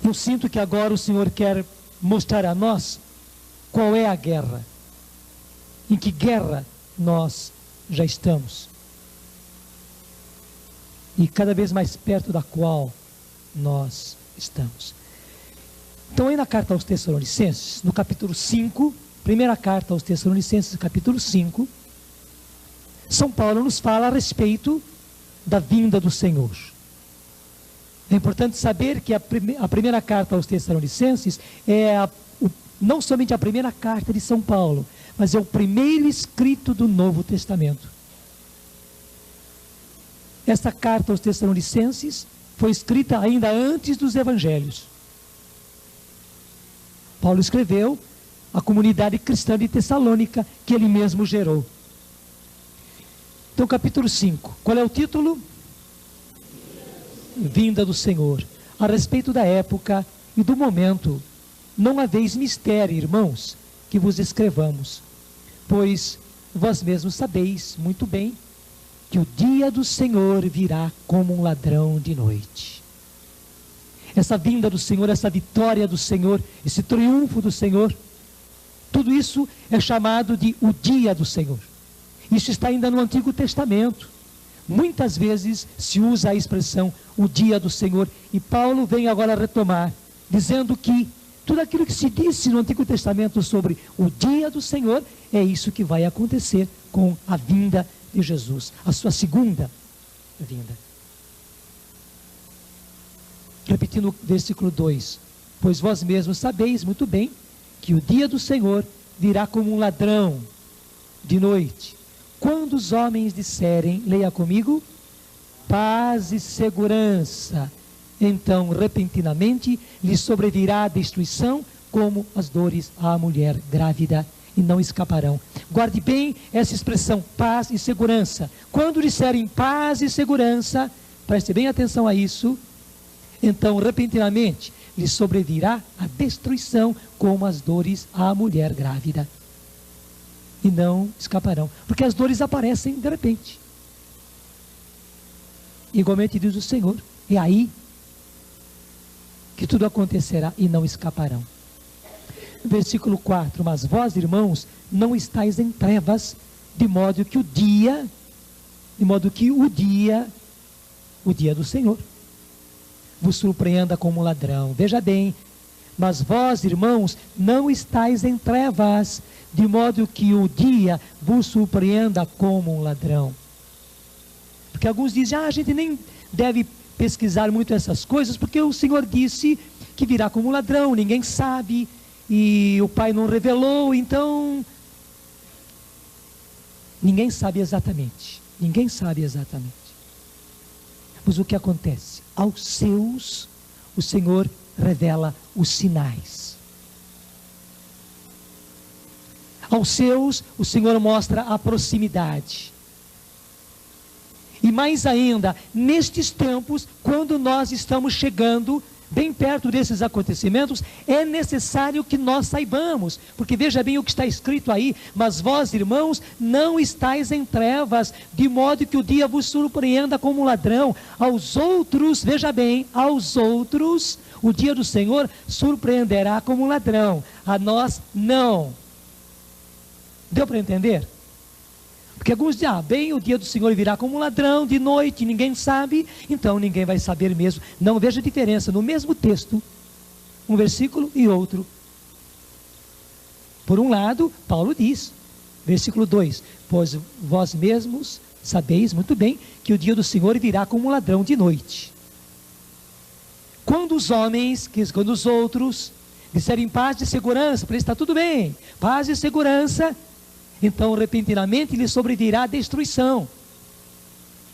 Eu sinto que agora o Senhor quer mostrar a nós qual é a guerra. Em que guerra nós já estamos. E cada vez mais perto da qual nós estamos. Então aí na carta aos Tessalonicenses, no capítulo 5, primeira carta aos Tessalonicenses, capítulo 5, São Paulo nos fala a respeito da vinda do Senhor. É importante saber que a primeira carta aos Tessalonicenses é não somente a primeira carta de São Paulo, mas é o primeiro escrito do Novo Testamento. Esta carta aos Tessalonicenses foi escrita ainda antes dos Evangelhos. Paulo escreveu à comunidade cristã de Tessalônica, que ele mesmo gerou. Então, capítulo 5, qual é o título? Vinda do Senhor. A respeito da época e do momento, não haveis mistério, irmãos, que vos escrevamos, pois vós mesmos sabeis muito bem que o dia do Senhor virá como um ladrão de noite. Essa vinda do Senhor, essa vitória do Senhor, esse triunfo do Senhor, tudo isso é chamado de o dia do Senhor. Isso está ainda no Antigo Testamento. Muitas vezes se usa a expressão o dia do Senhor, e Paulo vem agora retomar, dizendo que tudo aquilo que se disse no Antigo Testamento sobre o dia do Senhor, é isso que vai acontecer com a vinda de Jesus, a sua segunda vinda. Repetindo o versículo 2: pois vós mesmos sabeis muito bem que o dia do Senhor virá como um ladrão de noite. Quando os homens disserem, leia comigo, paz e segurança, então repentinamente lhes sobrevirá a destruição, como as dores à mulher grávida, e não escaparão. Guarde bem essa expressão, paz e segurança. Quando disserem paz e segurança, preste bem atenção a isso, então repentinamente lhes sobrevirá a destruição, como as dores à mulher grávida, e não escaparão, porque as dores aparecem de repente. Igualmente diz o Senhor, é aí que tudo acontecerá e não escaparão. Versículo 4: mas vós, irmãos, não estáis em trevas, de modo que o dia do Senhor vos surpreenda como um ladrão. Veja bem, mas vós, irmãos, não estáis em trevas, de modo que o dia vos surpreenda como um ladrão. Porque alguns dizem, a gente nem deve pesquisar muito essas coisas, porque o Senhor disse que virá como um ladrão, ninguém sabe, e o Pai não revelou, então ninguém sabe exatamente. Mas o que acontece? Aos seus, o Senhor revela os sinais. Aos seus, o Senhor mostra a proximidade. E mais ainda, nestes tempos, quando nós estamos chegando bem perto desses acontecimentos, é necessário que nós saibamos, porque veja bem o que está escrito aí, mas vós, irmãos, não estáis em trevas, de modo que o dia vos surpreenda como um ladrão. Aos outros, veja bem, aos outros, o dia do Senhor surpreenderá como um ladrão, a nós não. Deu para entender? Porque alguns dizem, bem, o dia do Senhor virá como um ladrão de noite, ninguém sabe, então ninguém vai saber mesmo. Não, veja a diferença, no mesmo texto, um versículo e outro. Por um lado, Paulo diz, versículo 2, pois vós mesmos sabeis muito bem que o dia do Senhor virá como um ladrão de noite. Quando os outros disserem paz e segurança, para eles está tudo bem, paz e segurança, então repentinamente lhes sobrevirá a destruição,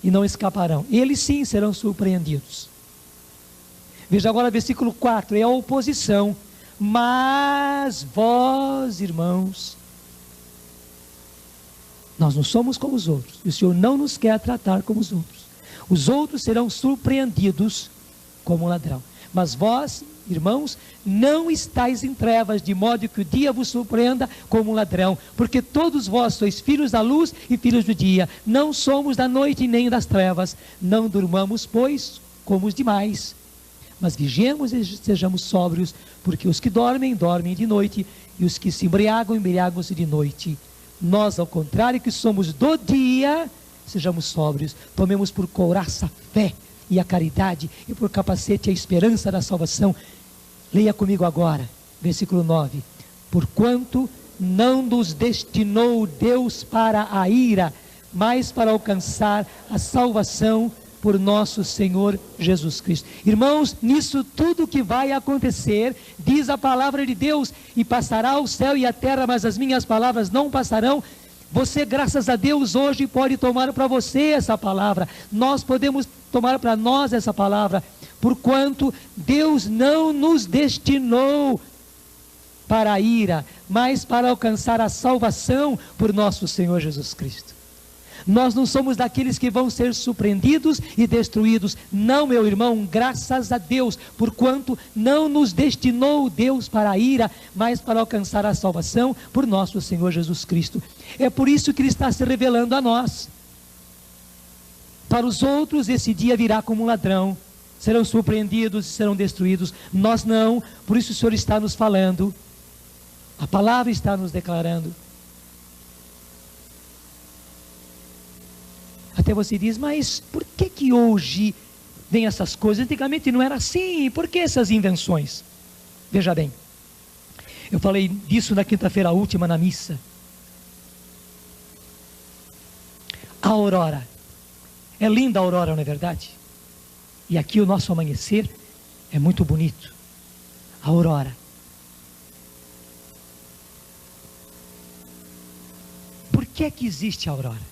e não escaparão. Eles sim serão surpreendidos. Veja agora o versículo 4, é a oposição. Mas vós, irmãos, nós não somos como os outros, e o Senhor não nos quer tratar como os outros. Os outros serão surpreendidos como um ladrão. Mas vós, irmãos, não estáis em trevas, de modo que o dia vos surpreenda como um ladrão, porque todos vós sois filhos da luz e filhos do dia, não somos da noite nem das trevas. Não durmamos, pois, como os demais, Mas vigiemos e sejamos sóbrios, porque os que dormem, dormem de noite, e os que se embriagam, embriagam-se de noite. Nós, ao contrário, que somos do dia, sejamos sóbrios, tomemos por couraça a fé e a caridade, e por capacete a esperança da salvação. Leia comigo agora, versículo 9. Porquanto não nos destinou Deus para a ira, mas para alcançar a salvação por nosso Senhor Jesus Cristo. Irmãos, nisso tudo que vai acontecer, diz a palavra de Deus, e passará o céu e a terra, mas as minhas palavras não passarão. Você, graças a Deus, hoje pode tomar para você essa palavra. Nós podemos tomar para nós essa palavra, porquanto Deus não nos destinou para a ira, mas para alcançar a salvação por nosso Senhor Jesus Cristo. Nós não somos daqueles que vão ser surpreendidos e destruídos. Não, meu irmão, graças a Deus, porquanto não nos destinou Deus para a ira, mas para alcançar a salvação por nosso Senhor Jesus Cristo. É por isso que Ele está se revelando a nós. Para os outros esse dia virá como um ladrão, serão surpreendidos e serão destruídos. Nós não, por isso o Senhor está nos falando, a palavra está nos declarando. Até você diz, mas por que hoje vem essas coisas? Antigamente não era assim, por que essas invenções? Veja bem, eu falei disso na quinta-feira última na missa. A aurora, é linda a aurora, não é verdade? E aqui o nosso amanhecer é muito bonito. A aurora. Por que existe a aurora?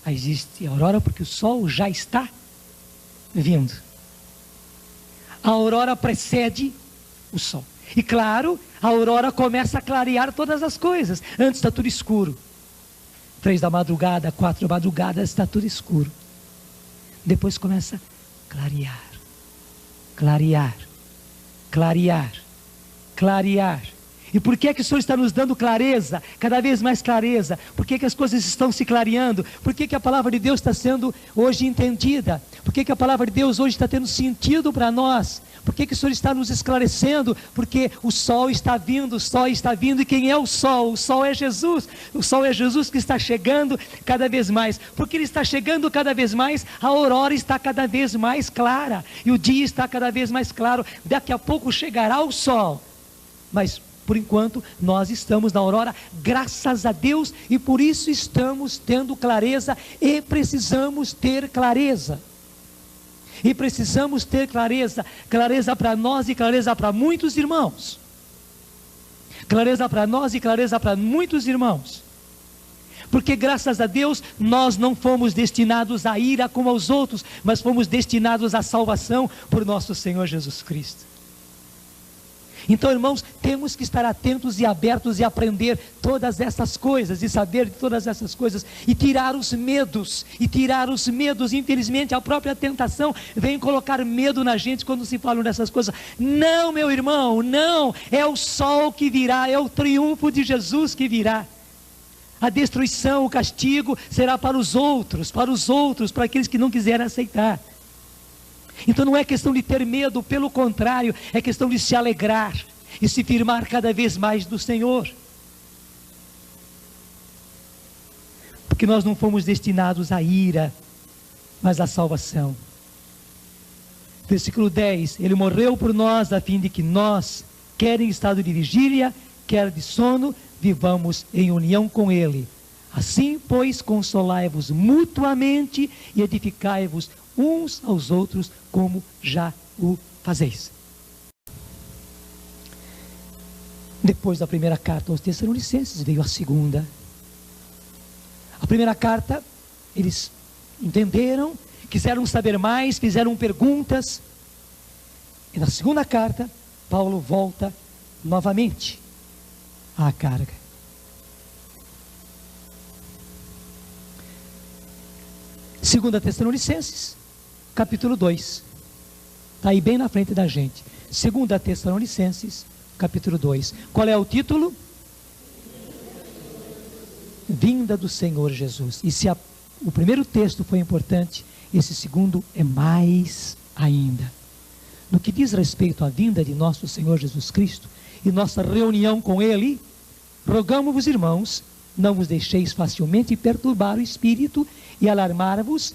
Existe a aurora porque o sol já está vindo. A aurora precede o sol. E claro, a aurora começa a clarear todas as coisas. Antes está tudo escuro. 3 da madrugada, 4 da madrugada, está tudo escuro. Depois começa a clarear, clarear, clarear, clarear. E por que o Senhor está nos dando clareza, cada vez mais clareza? Por que as coisas estão se clareando? Por que a palavra de Deus está sendo hoje entendida? Por que a palavra de Deus hoje está tendo sentido para nós? Por que o Senhor está nos esclarecendo? Porque o sol está vindo, o sol está vindo. E quem é o sol? O sol é Jesus. O sol é Jesus que está chegando cada vez mais. Porque Ele está chegando cada vez mais, a aurora está cada vez mais clara. E o dia está cada vez mais claro. Daqui a pouco chegará o sol. Mas por enquanto, nós estamos na aurora, graças a Deus, e por isso estamos tendo clareza, e precisamos ter clareza. E precisamos ter clareza, clareza para nós e clareza para muitos irmãos. Clareza para nós e clareza para muitos irmãos. Porque graças a Deus, nós não fomos destinados à ira como aos outros, mas fomos destinados à salvação por nosso Senhor Jesus Cristo. Então, irmãos, temos que estar atentos e abertos e aprender todas essas coisas, e saber de todas essas coisas, e tirar os medos, infelizmente a própria tentação vem colocar medo na gente quando se falam dessas coisas. Não, meu irmão, não, é o sol que virá, é o triunfo de Jesus que virá. A destruição, o castigo será para os outros, para aqueles que não quiserem aceitar. Então não é questão de ter medo, pelo contrário, é questão de se alegrar e se firmar cada vez mais do Senhor. Porque nós não fomos destinados à ira, mas à salvação. Versículo 10, Ele morreu por nós a fim de que nós, quer em estado de vigília, quer de sono, vivamos em união com Ele. Assim, pois, consolai-vos mutuamente e edificai-vos uns aos outros, como já o fazeis. Depois da primeira carta aos Tessalonicenses, veio a segunda. A primeira carta, eles entenderam, quiseram saber mais, fizeram perguntas. E na segunda carta, Paulo volta novamente à carga. Segunda Tessalonicenses, capítulo 2, está aí bem na frente da gente. Segunda Tessalonicenses, capítulo 2, qual é o título? Vinda do Senhor Jesus. E se o primeiro texto foi importante, esse segundo é mais ainda. No que diz respeito à vinda de nosso Senhor Jesus Cristo e nossa reunião com Ele, rogamo-vos, irmãos, não vos deixeis facilmente perturbar o espírito e alarmar-vos,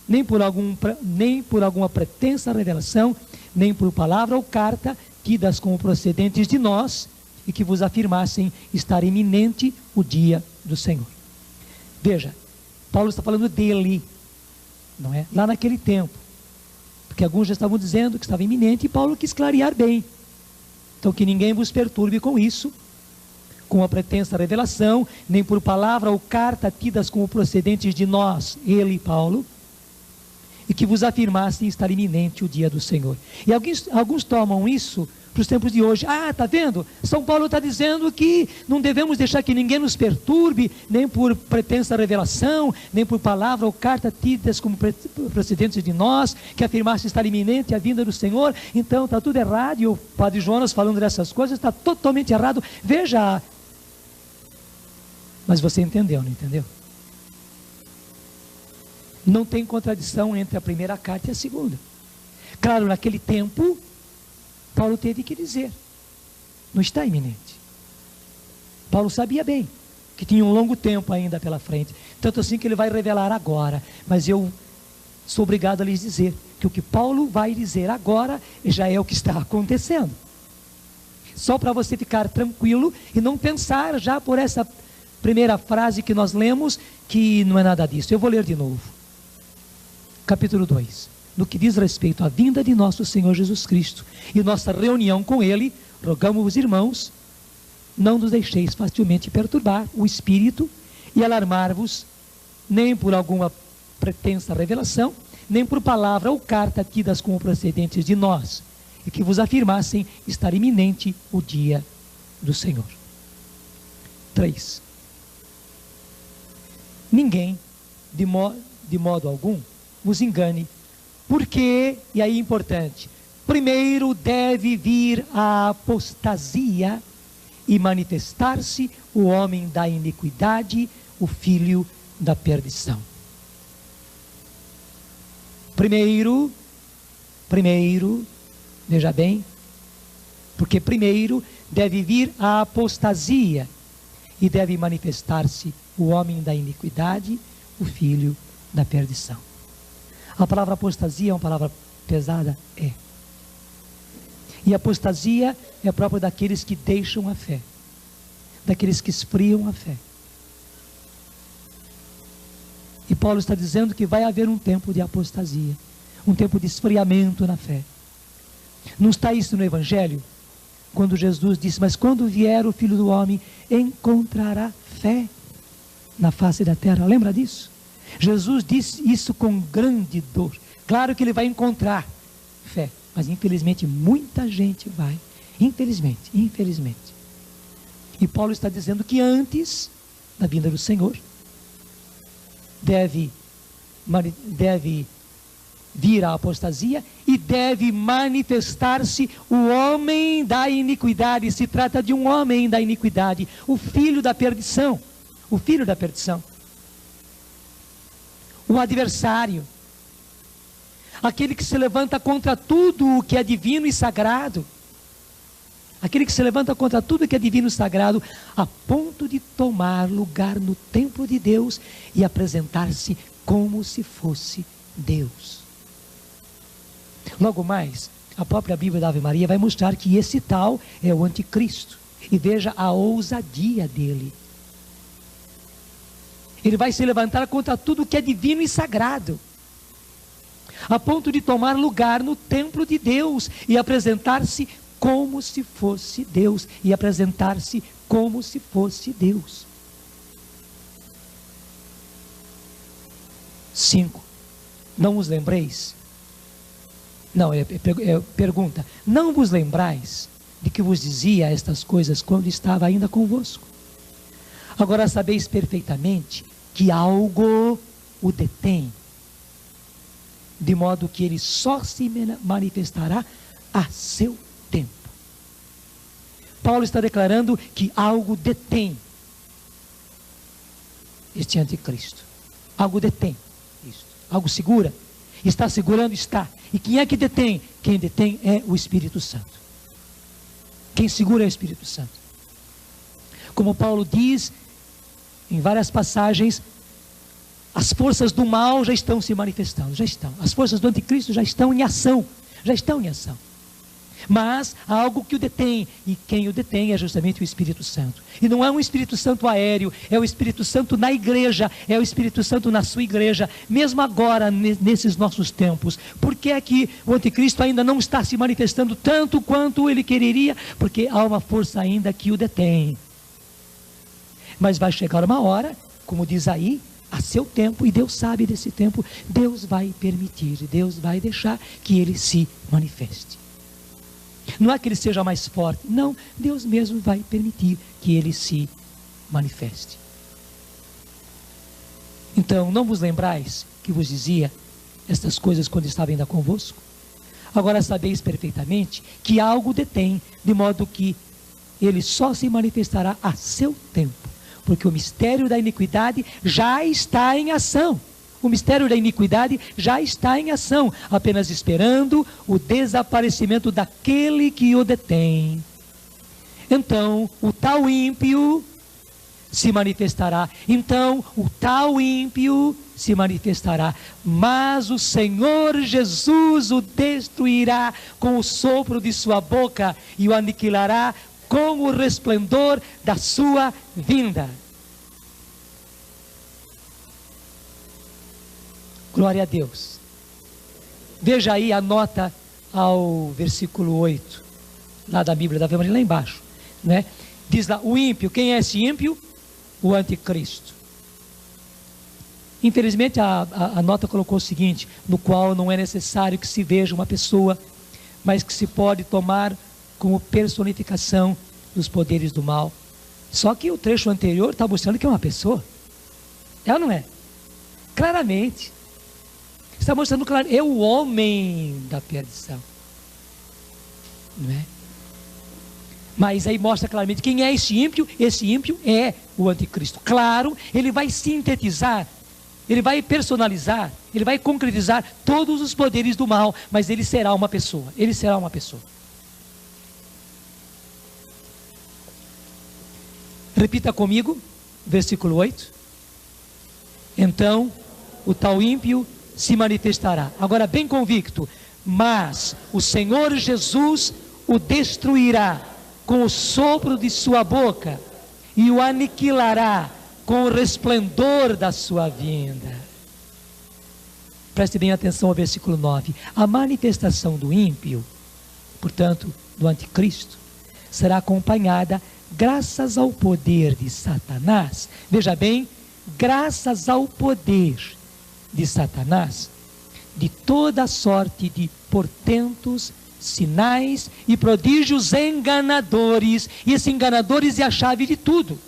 nem por alguma pretensa revelação, nem por palavra ou carta, tidas como procedentes de nós, e que vos afirmassem estar iminente o dia do Senhor. Veja, Paulo está falando dele, não é? Lá naquele tempo, porque alguns já estavam dizendo que estava iminente, e Paulo quis clarear bem. Então que ninguém vos perturbe com isso, com a pretensa revelação, nem por palavra ou carta tidas como procedentes de nós, ele, Paulo, e que vos afirmassem estar iminente o dia do Senhor. E alguns tomam isso para os tempos de hoje. Ah, está vendo? São Paulo está dizendo que não devemos deixar que ninguém nos perturbe, nem por pretensa revelação, nem por palavra ou carta tidas como procedentes de nós, que afirmassem estar iminente a vinda do Senhor. Então está tudo errado, e o padre Jonas falando dessas coisas está totalmente errado. Veja, mas você entendeu, não entendeu? Não tem contradição entre a primeira carta e a segunda. Claro, naquele tempo, Paulo teve que dizer, não está iminente. Paulo sabia bem que tinha um longo tempo ainda pela frente, tanto assim que ele vai revelar agora. Mas eu sou obrigado a lhes dizer que o que Paulo vai dizer agora já é o que está acontecendo. Só para você ficar tranquilo e não pensar já por essa primeira frase que nós lemos que não é nada disso. Eu vou ler de novo. Capítulo 2. No que diz respeito à vinda de nosso Senhor Jesus Cristo e nossa reunião com Ele, rogamos-vos, irmãos, não nos deixeis facilmente perturbar o espírito e alarmar-vos, nem por alguma pretensa revelação, nem por palavra ou carta tidas como procedentes de nós, e que vos afirmassem estar iminente o dia do Senhor. 3. Ninguém, de modo algum, vos engane, porque, e aí importante, primeiro deve vir a apostasia e manifestar-se o homem da iniquidade, o filho da perdição. Primeiro, veja bem, porque primeiro deve vir a apostasia e deve manifestar-se o homem da iniquidade, o filho da perdição. A palavra apostasia é uma palavra pesada? É. E apostasia é própria daqueles que deixam a fé, daqueles que esfriam a fé. E Paulo está dizendo que vai haver um tempo de apostasia, um tempo de esfriamento na fé. Não está isso no Evangelho? Quando Jesus disse, mas quando vier o Filho do Homem, encontrará fé na face da terra. Lembra disso? Jesus disse isso com grande dor. Claro que ele vai encontrar fé, mas infelizmente muita gente vai. Infelizmente. E Paulo está dizendo que antes da vinda do Senhor, deve vir a apostasia e deve manifestar-se o homem da iniquidade. Se trata de um homem da iniquidade, o filho da perdição. O filho da perdição. O adversário, aquele que se levanta contra tudo o que é divino e sagrado, aquele que se levanta contra tudo o que é divino e sagrado, a ponto de tomar lugar no templo de Deus e apresentar-se como se fosse Deus. Logo mais, a própria Bíblia da Ave Maria vai mostrar que esse tal é o anticristo, e veja a ousadia dele. Ele vai se levantar contra tudo que é divino e sagrado, a ponto de tomar lugar no templo de Deus e apresentar-se como se fosse Deus. 5. Não vos lembreis? Não, pergunta. Não vos lembrais de que vos dizia estas coisas quando estava ainda convosco? Agora sabeis perfeitamente que algo o detém, de modo que ele só se manifestará a seu tempo. Paulo está declarando que algo detém este anticristo. Algo detém isto, algo segura. Está segurando? Está. E quem é que detém? Quem detém é o Espírito Santo. Quem segura é o Espírito Santo. Como Paulo diz em várias passagens, as forças do mal já estão se manifestando, já estão. As forças do anticristo já estão em ação, Mas há algo que o detém, e quem o detém é justamente o Espírito Santo. E não é um Espírito Santo aéreo, é o Espírito Santo na igreja, é o Espírito Santo na sua igreja, mesmo agora, nesses nossos tempos. Por que é que o anticristo ainda não está se manifestando tanto quanto ele quereria? Porque há uma força ainda que o detém. Mas vai chegar uma hora, como diz aí, a seu tempo, e Deus sabe desse tempo, Deus vai permitir, Deus vai deixar que ele se manifeste. Não é que ele seja mais forte, não, Deus mesmo vai permitir que ele se manifeste. Então, não vos lembrais que vos dizia estas coisas quando estava ainda convosco? Agora sabeis perfeitamente que algo detém, de modo que ele só se manifestará a seu tempo, porque o mistério da iniquidade já está em ação. O mistério da iniquidade já está em ação, apenas esperando o desaparecimento daquele que o detém. Então, o tal ímpio se manifestará. Mas o Senhor Jesus o destruirá com o sopro de sua boca e o aniquilará com o resplendor da sua vinda. Glória a Deus. Veja aí a nota ao versículo 8, lá da Bíblia da Ave Maria, lá embaixo, né? Diz lá, o ímpio, quem é esse ímpio? O anticristo. Infelizmente a nota colocou o seguinte, no qual não é necessário que se veja uma pessoa, mas que se pode tomar como personificação dos poderes do mal. Só que o trecho anterior está mostrando que é uma pessoa. É ou não é? Claramente. Está mostrando claro, é o homem da perdição. Não é? Mas aí mostra claramente quem é esse ímpio. Esse ímpio é o anticristo. Claro, ele vai sintetizar, ele vai personalizar, ele vai concretizar todos os poderes do mal, mas ele será uma pessoa. Ele será uma pessoa. Repita comigo, versículo 8. Então, o tal ímpio se manifestará. Agora bem convicto, mas o Senhor Jesus o destruirá com o sopro de sua boca e o aniquilará com o resplendor da sua vinda. Preste bem atenção ao versículo 9. A manifestação do ímpio, portanto, do anticristo, será acompanhada, graças ao poder de Satanás, veja bem, graças ao poder de Satanás, de toda sorte de portentos, sinais e prodígios enganadores. E esses enganadores é a chave de tudo.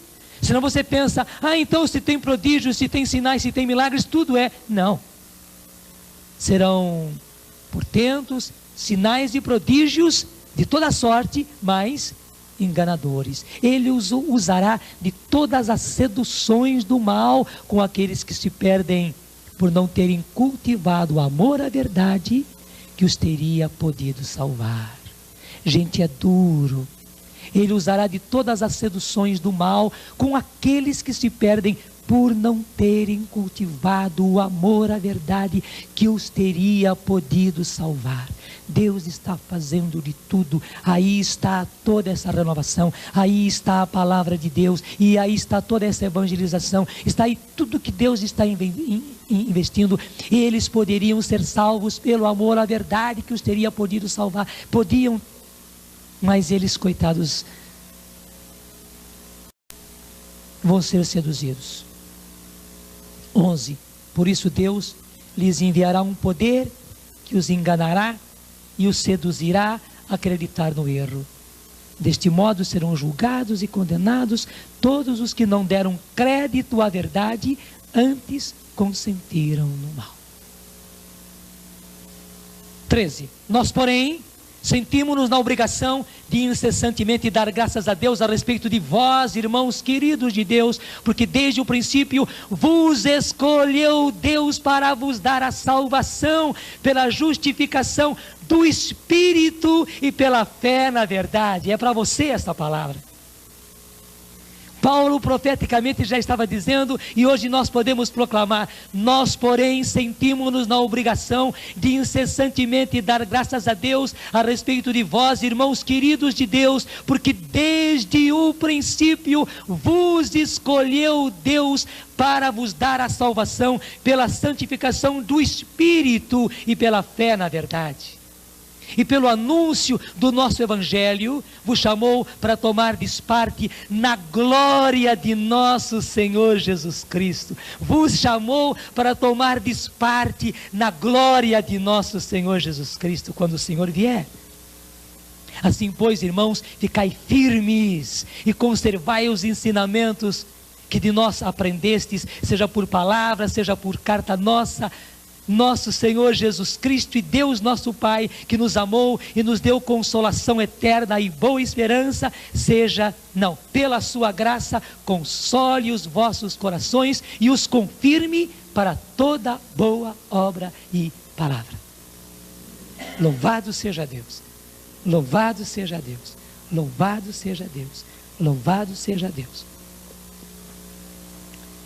Senão você pensa, então se tem prodígios, se tem sinais, se tem milagres, tudo é. Não. Serão portentos, sinais e prodígios de toda sorte, mas enganadores. Ele usará de todas as seduções do mal com aqueles que se perdem por não terem cultivado o amor à verdade que os teria podido salvar. Gente, é duro. Ele usará de todas as seduções do mal com aqueles que se perdem por não terem cultivado o amor à verdade que os teria podido salvar. Deus está fazendo de tudo. Aí está toda essa renovação, aí está a palavra de Deus, e aí está toda essa evangelização, está aí tudo que Deus está investindo. Eles poderiam ser salvos pelo amor à verdade que os teria podido salvar, podiam, mas eles, coitados, vão ser seduzidos. 11. Por isso Deus lhes enviará um poder que os enganará e os seduzirá a acreditar no erro. Deste modo serão julgados e condenados todos os que não deram crédito à verdade, antes consentiram no mal. 13. Nós, porém, sentimos-nos na obrigação de incessantemente dar graças a Deus a respeito de vós, irmãos queridos de Deus, porque desde o princípio vos escolheu Deus para vos dar a salvação pela justificação do Espírito e pela fé na verdade. É para você esta palavra. Paulo profeticamente já estava dizendo, e hoje nós podemos proclamar: nós, porém, sentimos-nos na obrigação de incessantemente dar graças a Deus a respeito de vós, irmãos queridos de Deus, porque desde o princípio vos escolheu Deus para vos dar a salvação pela santificação do Espírito e pela fé na verdade. E pelo anúncio do nosso Evangelho, vos chamou para tomardes parte na glória de nosso Senhor Jesus Cristo. Vos chamou para tomardes parte na glória de nosso Senhor Jesus Cristo, quando o Senhor vier. Assim, pois, irmãos, ficai firmes e conservai os ensinamentos que de nós aprendestes, seja por palavra, seja por carta nossa. Nosso Senhor Jesus Cristo e Deus nosso Pai, que nos amou e nos deu consolação eterna e boa esperança, pela sua graça, console os vossos corações e os confirme para toda boa obra e palavra. Louvado seja Deus, louvado seja Deus, louvado seja Deus, louvado seja Deus.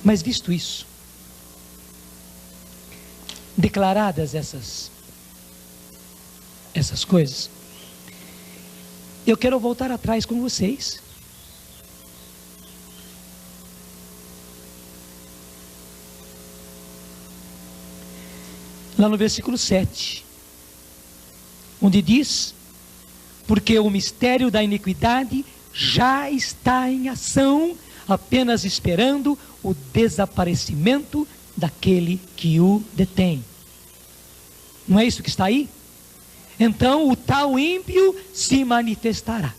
Mas visto isso, declaradas essas coisas, eu quero voltar atrás com vocês. Lá no versículo 7, onde diz: porque o mistério da iniquidade já está em ação, apenas esperando o desaparecimento daquele que o detém. Não é isso que está aí? Então o tal ímpio se manifestará.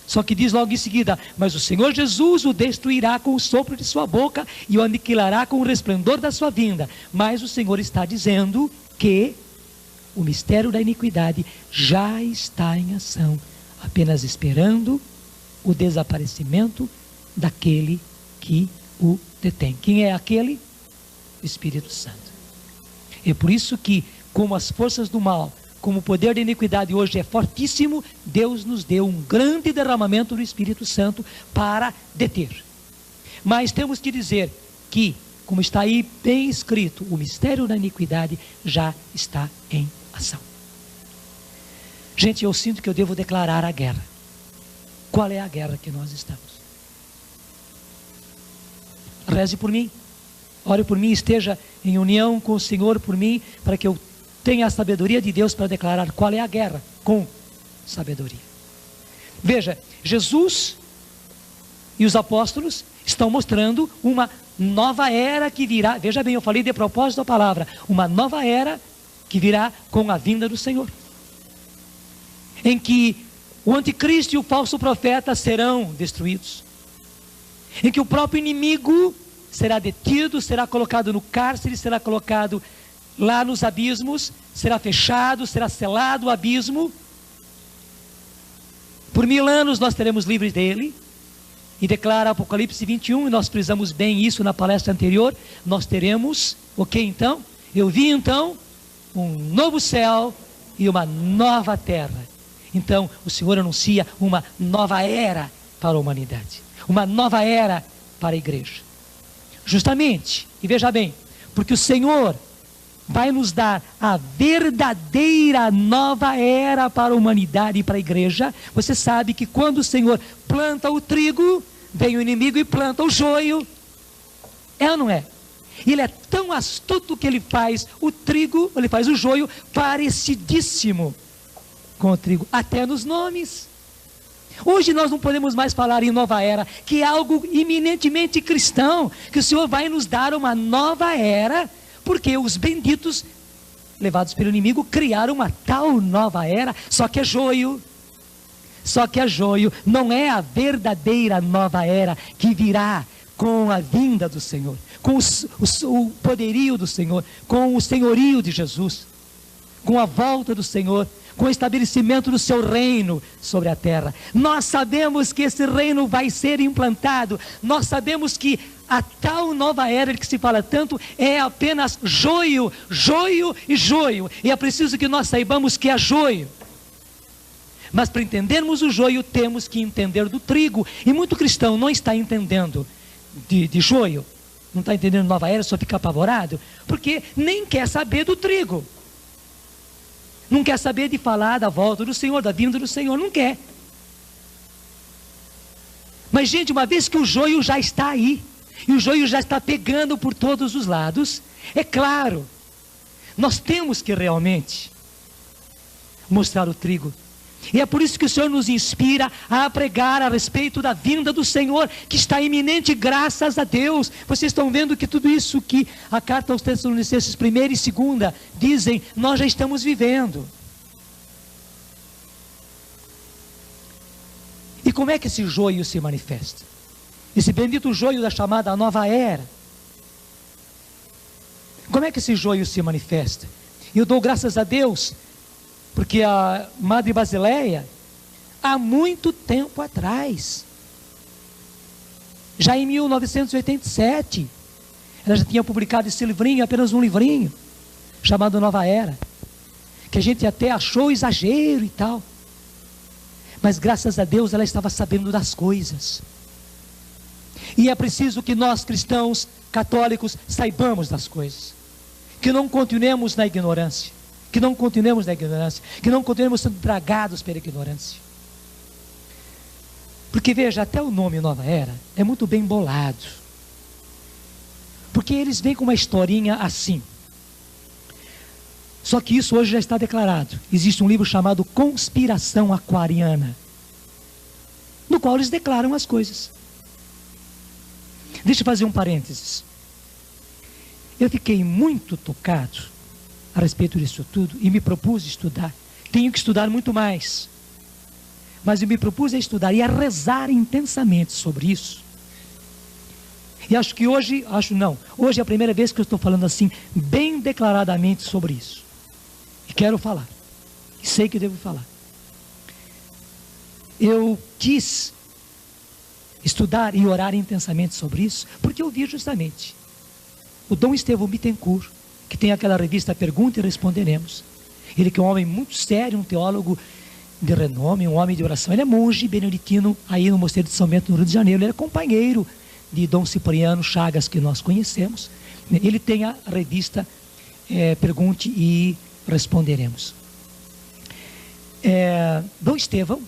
Só que diz logo em seguida: mas o Senhor Jesus o destruirá com o sopro de sua boca e o aniquilará com o resplendor da sua vinda. Mas o Senhor está dizendo que o mistério da iniquidade já está em ação, apenas esperando o desaparecimento daquele que o detém. Quem é aquele? O Espírito Santo. É por isso que, como as forças do mal, como o poder da iniquidade hoje é fortíssimo, Deus nos deu um grande derramamento do Espírito Santo para deter. Mas temos que dizer que, como está aí bem escrito, o mistério da iniquidade já está em ação. Gente, eu sinto que eu devo declarar a guerra. Qual é a guerra que nós estamos? Reze por mim, ore por mim, esteja em união com o Senhor por mim, para que eu tenha a sabedoria de Deus para declarar qual é a guerra, com sabedoria. Veja, Jesus e os apóstolos estão mostrando uma nova era que virá. Veja bem, eu falei de propósito a palavra, uma nova era que virá com a vinda do Senhor, em que o anticristo e o falso profeta serão destruídos, em que o próprio inimigo será detido, será colocado no cárcere, será colocado lá nos abismos, será fechado, será selado o abismo. Por 1000 anos nós teremos livres dele. E declara Apocalipse 21, e nós frisamos bem isso na palestra anterior, nós teremos, então? Eu vi então um novo céu e uma nova terra. Então o Senhor anuncia uma nova era para a humanidade, uma nova era para a igreja. Justamente, e veja bem, porque o Senhor vai nos dar a verdadeira nova era para a humanidade e para a igreja. Você sabe que quando o Senhor planta o trigo, vem o inimigo e planta o joio. É ou não é? E ele é tão astuto que ele faz o trigo, ele faz o joio parecidíssimo com o trigo, até nos nomes. Hoje nós não podemos mais falar em nova era, que é algo eminentemente cristão, que o Senhor vai nos dar uma nova era, porque os benditos, levados pelo inimigo, criaram uma tal nova era, só que é joio, não é a verdadeira nova era que virá com a vinda do Senhor, com o poderio do Senhor, com o senhorio de Jesus, com a volta do Senhor, com o estabelecimento do seu reino sobre a terra. Nós sabemos que esse reino vai ser implantado. Nós sabemos que a tal nova era de que se fala tanto é apenas joio, joio e joio. E é preciso que nós saibamos que é joio. Mas para entendermos o joio, temos que entender do trigo. E muito cristão não está entendendo de joio, não está entendendo nova era, só fica apavorado, porque nem quer saber do trigo. Não quer saber de falar da volta do Senhor, da vinda do Senhor, não quer. Mas gente, uma vez que o joio já está aí, e o joio já está pegando por todos os lados, é claro, nós temos que realmente mostrar o trigo. E é por isso que o Senhor nos inspira a pregar a respeito da vinda do Senhor, que está iminente, graças a Deus. Vocês estão vendo que tudo isso que a carta aos Tessalonicenses 1ª e 2ª dizem, nós já estamos vivendo. E como é que esse joio se manifesta? Esse bendito joio da chamada nova era. Como é que esse joio se manifesta? E eu dou graças a Deus, porque a Madre Basileia, há muito tempo atrás, já em 1987, ela já tinha publicado esse livrinho, apenas um livrinho, chamado Nova Era, que a gente até achou exagero e tal, mas graças a Deus ela estava sabendo das coisas. E é preciso que nós cristãos católicos saibamos das coisas, que não continuemos na ignorância, que não continuemos sendo dragados pela ignorância. Porque veja, até o nome Nova Era é muito bem bolado, porque eles vêm com uma historinha assim. Só que isso hoje já está declarado. Existe um livro chamado Conspiração Aquariana, no qual eles declaram as coisas. Deixa eu fazer um parênteses. Eu fiquei muito tocado a respeito disso tudo e me propus estudar. Tenho que estudar muito mais, mas eu me propus a estudar e a rezar intensamente sobre isso. E acho que hoje é a primeira vez que eu estou falando assim, bem declaradamente sobre isso. E quero falar, e sei que devo falar. Eu quis estudar e orar intensamente sobre isso, porque eu vi justamente o Dom Estevão Bittencourt, que tem aquela revista Pergunta e Responderemos. Ele que é um homem muito sério, um teólogo de renome, um homem de oração. Ele é monge beneditino aí no Mosteiro de São Bento, no Rio de Janeiro. Ele é companheiro de Dom Cipriano Chagas, que nós conhecemos. Ele tem a revista Pergunte e Responderemos. Dom Estevão,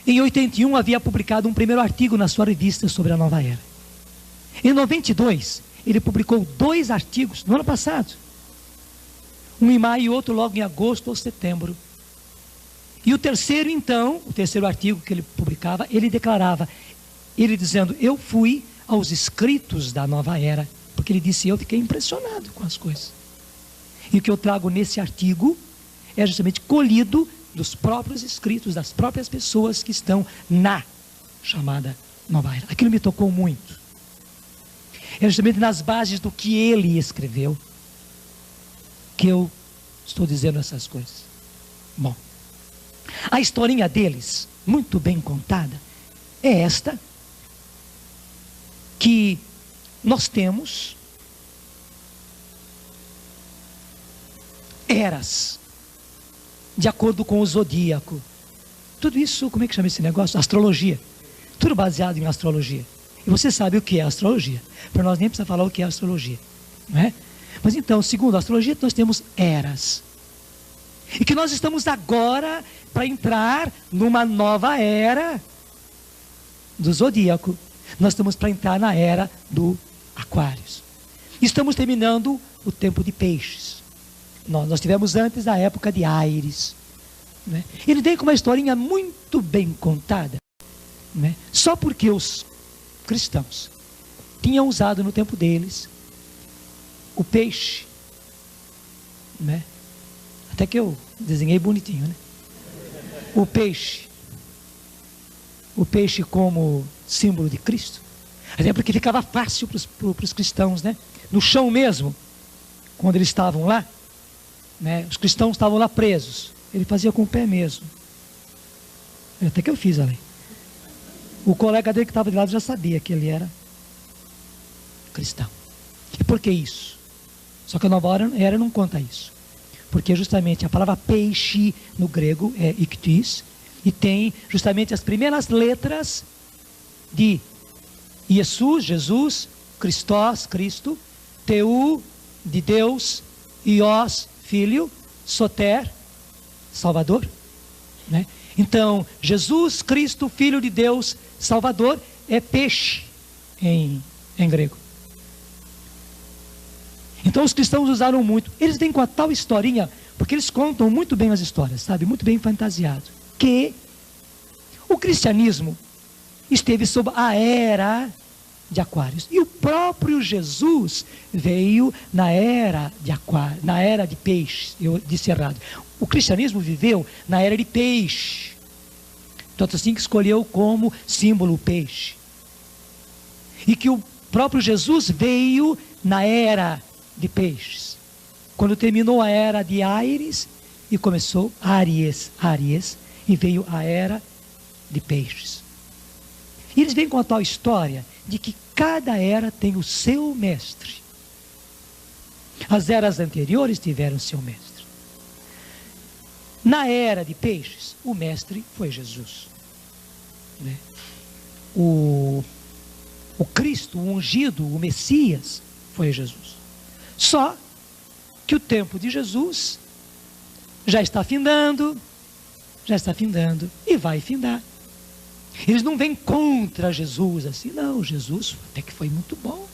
em 81, havia publicado um primeiro artigo na sua revista sobre a Nova Era. Em 92, ele publicou 2 artigos no ano passado. Um em maio e outro logo em agosto ou setembro. E o terceiro artigo que ele publicava, ele declarava, ele dizendo, eu fui aos escritos da Nova Era, porque ele disse, eu fiquei impressionado com as coisas. E o que eu trago nesse artigo é justamente colhido dos próprios escritos, das próprias pessoas que estão na chamada Nova Era. Aquilo me tocou muito. É justamente nas bases do que ele escreveu que eu estou dizendo essas coisas. Bom, a historinha deles, muito bem contada, é esta, que nós temos eras, de acordo com o zodíaco. Tudo isso, como é que chama esse negócio? Astrologia. Tudo baseado em astrologia. E você sabe o que é astrologia. Para nós nem precisa falar o que é astrologia, não é? Mas então, segundo a astrologia, nós temos eras. E que nós estamos agora para entrar numa nova era do zodíaco. Nós estamos para entrar na era do Aquários. Estamos terminando o tempo de Peixes. Nós tivemos antes a época de Áries, né? Ele veio com uma historinha muito bem contada, né? Só porque os cristãos tinham usado no tempo deles o peixe, né? Até que eu desenhei bonitinho, né? O peixe como símbolo de Cristo. Até porque ficava fácil para os cristãos, né? No chão mesmo, quando eles estavam lá, né? Os cristãos estavam lá presos. Ele fazia com o pé mesmo. Até que eu fiz ali. O colega dele que estava de lado já sabia que ele era cristão. E por que isso? Só que a Nova Era não conta isso. Porque justamente a palavra peixe no grego é iktis, e tem justamente as primeiras letras de Jesus, Christos, Cristo, Teu, de Deus, Ios, Filho, Soter, Salvador, né? Então, Jesus, Cristo, Filho de Deus, Salvador, é peixe em grego. Então os cristãos usaram muito. Eles vêm com a tal historinha, porque eles contam muito bem as histórias, sabe? Muito bem fantasiado. Que o cristianismo esteve sob a era de Aquários. E o próprio Jesus veio na era de Aquário, na era de peixe. Eu disse errado. O cristianismo viveu na era de peixe. Tanto assim que escolheu como símbolo o peixe. E que o próprio Jesus veio na era de peixes. Quando terminou a era de Ares e começou Áries, e veio a era de peixes. E eles vêm com a tal história de que cada era tem o seu mestre. As eras anteriores tiveram seu mestre. Na era de peixes, o mestre foi Jesus, né? O Cristo, o ungido, o Messias, foi Jesus. Só que o tempo de Jesus já está findando e vai findar. Eles não vêm contra Jesus assim, não, Jesus até que foi muito bom,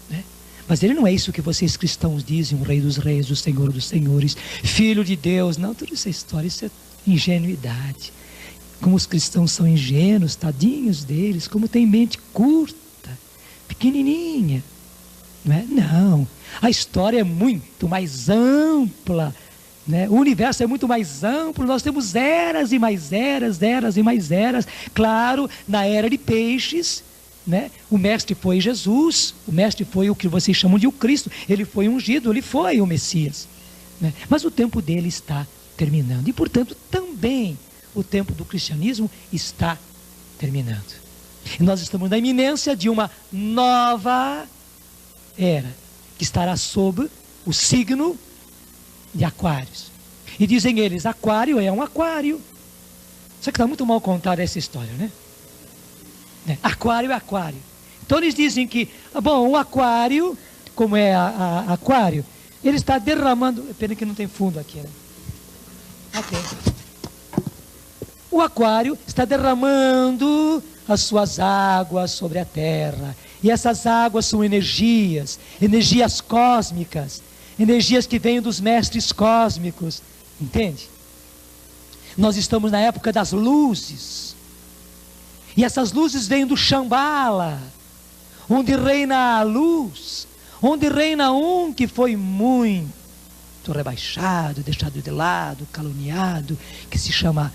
né? Mas ele não é isso que vocês cristãos dizem, o Rei dos Reis, o Senhor dos Senhores, Filho de Deus. Não, toda essa história, isso é ingenuidade. Como os cristãos são ingênuos, tadinhos deles, como tem mente curta, pequenininha, não é? Não, a história é muito mais ampla, né? O universo é muito mais amplo. Nós temos eras e mais eras, eras e mais eras. Claro, na era de peixes, né? O mestre foi Jesus, o mestre foi o que vocês chamam de o Cristo, ele foi ungido, ele foi o Messias, né? Mas o tempo dele está terminando, e portanto também o tempo do cristianismo está terminando. E nós estamos na iminência de uma nova era, que estará sob o signo de Aquários. E dizem eles, Aquário é um aquário. Só que está muito mal contada essa história, né? Aquário é aquário. Então eles dizem que, bom, o aquário, como é aquário, ele está derramando, pena que não tem fundo aqui, né? Ok. O aquário está derramando as suas águas sobre a terra. E essas águas são energias cósmicas, energias que vêm dos mestres cósmicos, entende? Nós estamos na época das luzes. E essas luzes vêm do Shambhala, onde reina a luz, onde reina um que foi muito rebaixado, deixado de lado, caluniado, que se chama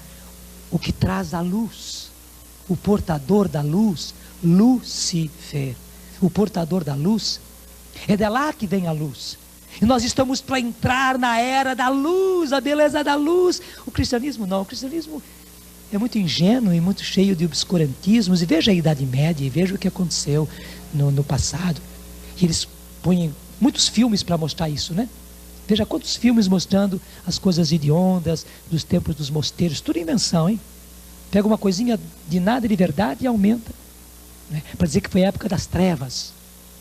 o que traz a luz, o portador da luz, Lúcifer. O portador da luz, é de lá que vem a luz. E nós estamos para entrar na era da luz, a beleza da luz. O cristianismo não, o cristianismo é muito ingênuo e muito cheio de obscurantismos. E veja a Idade Média, e veja o que aconteceu no passado. E eles põem muitos filmes para mostrar isso, né? Veja quantos filmes mostrando as coisas hediondas dos tempos dos mosteiros, tudo invenção, hein? Pega uma coisinha de nada de verdade e aumenta, né? Para dizer que foi a época das trevas,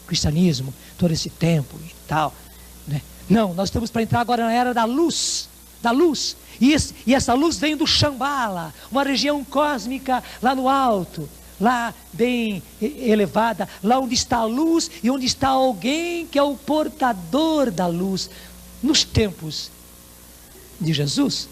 cristianismo, todo esse tempo e tal, né? Não, nós estamos para entrar agora na era da luz, e essa luz vem do Shambhala, uma região cósmica lá no alto, lá bem elevada, lá onde está a luz e onde está alguém que é o portador da luz. Nos tempos de Jesus,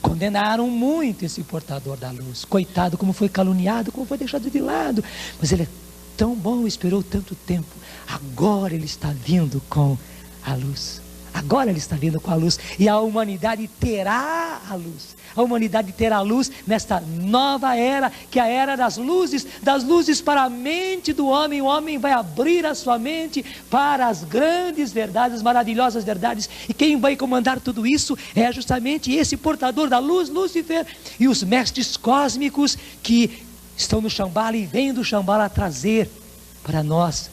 condenaram muito esse portador da luz. Coitado, como foi caluniado, como foi deixado de lado. Mas ele é tão bom, esperou tanto tempo. Agora ele está vindo com a luz. Agora ele está vindo com a luz. E a humanidade terá a luz. A humanidade terá a luz nesta nova era, que é a era das luzes para a mente do homem. O homem vai abrir a sua mente para as grandes verdades, maravilhosas verdades. E quem vai comandar tudo isso é justamente esse portador da luz, Lúcifer, e os mestres cósmicos que estão no Shambhala e vêm do Shambhala trazer para nós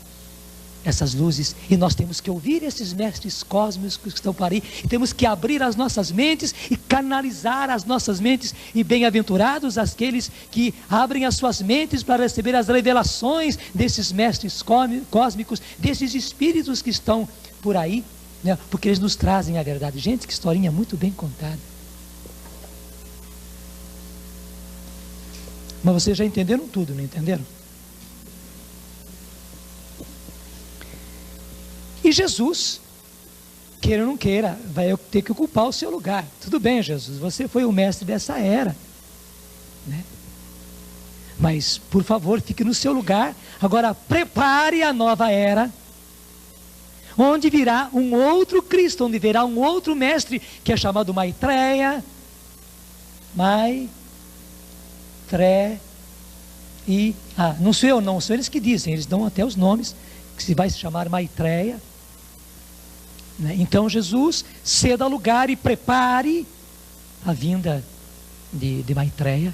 essas luzes. E nós temos que ouvir esses mestres cósmicos que estão para aí, e temos que abrir as nossas mentes e canalizar as nossas mentes. E bem-aventurados aqueles que abrem as suas mentes para receber as revelações desses mestres cósmicos, desses espíritos que estão por aí, né? Porque eles nos trazem a verdade. Gente, que historinha muito bem contada. Mas vocês já entenderam tudo, não entenderam? E Jesus, queira ou não queira, vai ter que ocupar o seu lugar. Tudo bem, Jesus, você foi o mestre dessa era, né? Mas, por favor, fique no seu lugar. Agora, prepare a nova era, onde virá um outro Cristo, onde virá um outro mestre, que é chamado Maitreya. Não sou eu não, são eles que dizem, eles dão até os nomes, que se vai se chamar Maitreya, né? Então Jesus ceda lugar e prepare a vinda de Maitreya.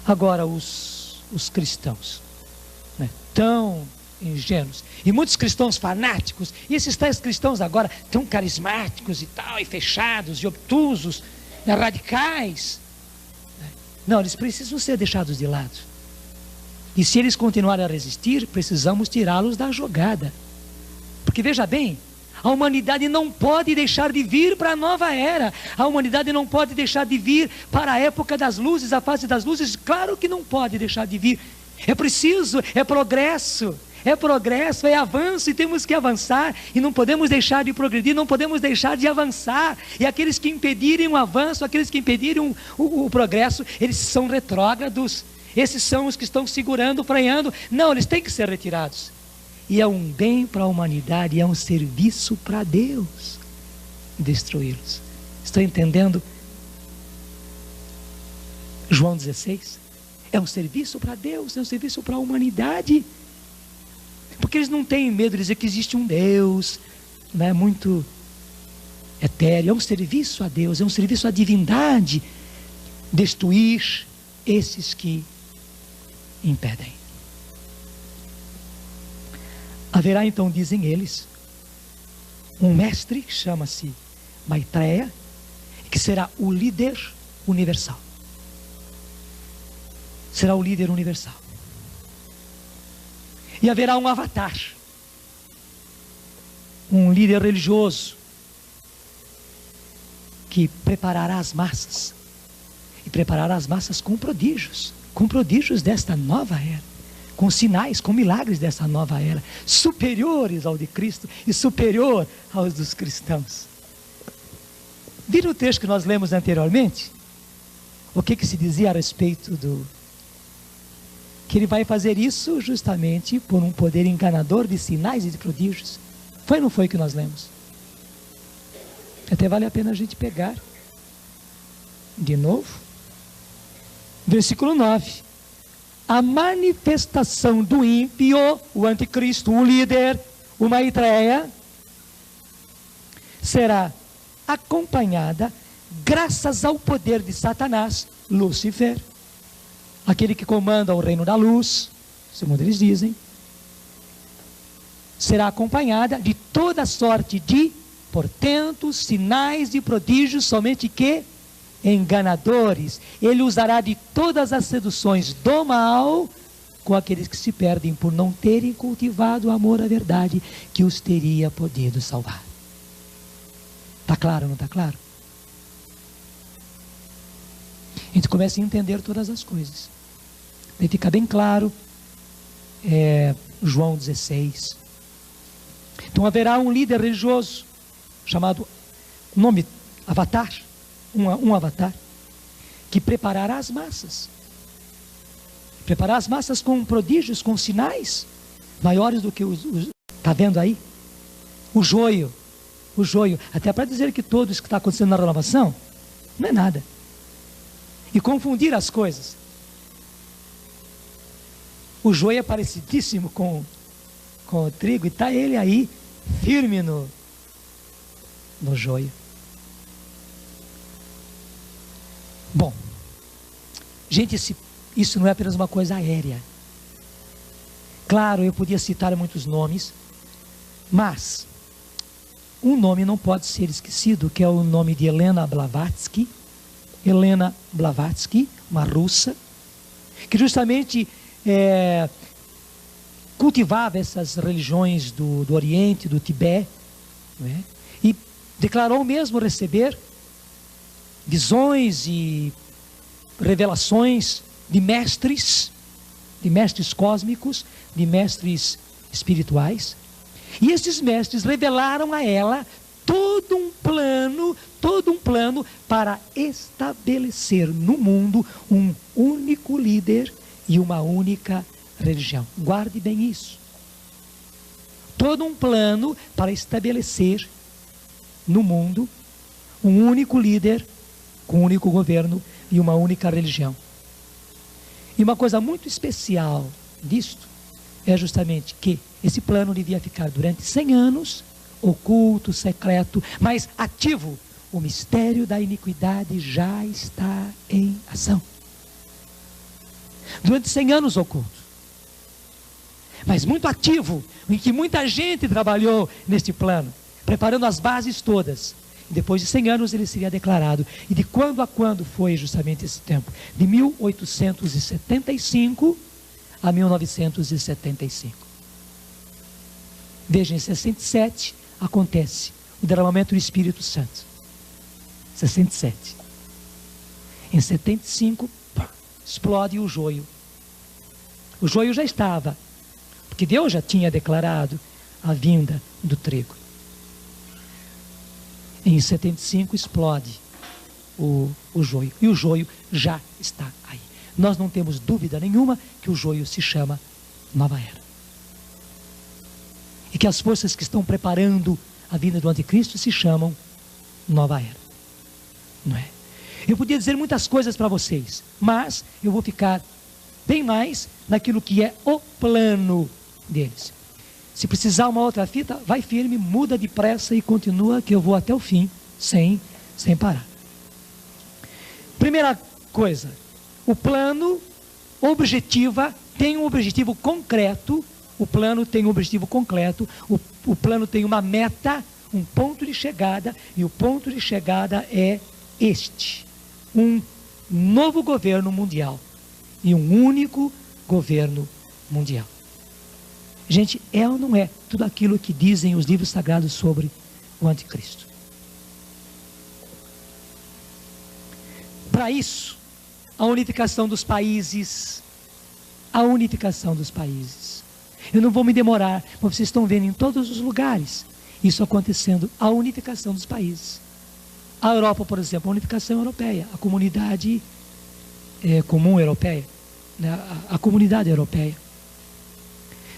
Agora os cristãos, né, tão ingênuos, e muitos cristãos fanáticos, e esses tais cristãos agora tão carismáticos e tal, e fechados, e obtusos, né, radicais, né? Não, eles precisam ser deixados de lado. E se eles continuarem a resistir, precisamos tirá-los da jogada. Porque veja bem, a humanidade não pode deixar de vir para a nova era. A humanidade não pode deixar de vir para a época das luzes, a fase das luzes. Claro que não pode deixar de vir. É preciso, é progresso, é avanço, e temos que avançar. E não podemos deixar de progredir, não podemos deixar de avançar. E aqueles que impedirem o avanço, aqueles que impedirem o progresso, eles são retrógrados. Esses são os que estão segurando, freando. Não, eles têm que ser retirados. E é um bem para a humanidade, é um serviço para Deus destruí-los. Estão entendendo? João 16 é um serviço para Deus, é um serviço para a humanidade. Porque eles não têm medo de dizer que existe um Deus, né, muito etéreo. É um serviço a Deus, é um serviço à divindade, destruir esses que impedem. Haverá então, dizem eles, um mestre que chama-se Maitreya, que será o líder universal. Será o líder universal. E haverá um avatar, um líder religioso, que preparará as massas, e preparará as massas com prodígios desta nova era, com sinais, com milagres dessa nova era, superiores ao de Cristo e superior aos dos cristãos. Viram o texto que nós lemos anteriormente? O que se dizia a respeito que ele vai fazer isso justamente por um poder enganador de sinais e de prodígios? Foi ou não foi que nós lemos? Até vale a pena a gente pegar de novo. Versículo 9. A manifestação do ímpio, o anticristo, o líder, o Maitreya, será acompanhada graças ao poder de Satanás, Lúcifer, aquele que comanda o reino da luz, segundo eles dizem. Será acompanhada de toda sorte de portentos, sinais e prodígios, somente que enganadores. Ele usará de todas as seduções do mal com aqueles que se perdem por não terem cultivado o amor à verdade que os teria podido salvar. Está claro, não está claro? A gente começa a entender todas as coisas. Aí fica bem claro, João 16. Então haverá um líder religioso, chamado, nome, avatar, um avatar, que preparará as massas. Preparar as massas com prodígios, com sinais maiores do que está vendo aí? O joio o joio, até para dizer que tudo isso que está acontecendo na renovação não é nada. E confundir as coisas. O joio é parecidíssimo com o trigo, e está ele aí, firme no joio. Bom, gente, isso não é apenas uma coisa aérea. Claro, eu podia citar muitos nomes, mas um nome não pode ser esquecido, que é o nome de Helena Blavatsky. Helena Blavatsky, uma russa, que justamente cultivava essas religiões do Oriente, do Tibete, né? E declarou mesmo receber visões e revelações de mestres cósmicos, de mestres espirituais. E esses mestres revelaram a ela todo um plano para estabelecer no mundo um único líder e uma única religião. Guarde bem isso. Todo um plano para estabelecer no mundo um único líder, com um único governo e uma única religião. E uma coisa muito especial disto é justamente que esse plano devia ficar durante 100 anos, oculto, secreto, mas ativo. O mistério da iniquidade já está em ação. Durante 100 anos oculto, mas muito ativo, em que muita gente trabalhou neste plano, preparando as bases todas. E depois de 100 anos ele seria declarado. E de quando a quando foi justamente esse tempo? De 1875 a 1975. Veja, em 67 acontece o derramamento do Espírito Santo. 67. Em 75, explode o joio. O joio já estava, porque Deus já tinha declarado a vinda do trigo. Em 75 explode o joio. E o joio já está aí. Nós não temos dúvida nenhuma que o joio se chama Nova Era. E que as forças que estão preparando a vinda do anticristo se chamam Nova Era. Não é? Eu podia dizer muitas coisas para vocês, mas eu vou ficar bem mais naquilo que é o plano deles. Se precisar uma outra fita, vai firme, muda depressa e continua, que eu vou até o fim, sem parar. Primeira coisa, o plano tem um objetivo concreto. O plano tem um objetivo concreto. O plano tem uma meta, um ponto de chegada, e o ponto de chegada é este: um novo governo mundial e um único governo mundial. Gente, é ou não é tudo aquilo que dizem os livros sagrados sobre o anticristo? Para isso, a unificação dos países. Eu não vou me demorar, mas vocês estão vendo em todos os lugares isso acontecendo, a unificação dos países. A Europa, por exemplo, a unificação europeia, a comunidade comum europeia, né? A comunidade europeia.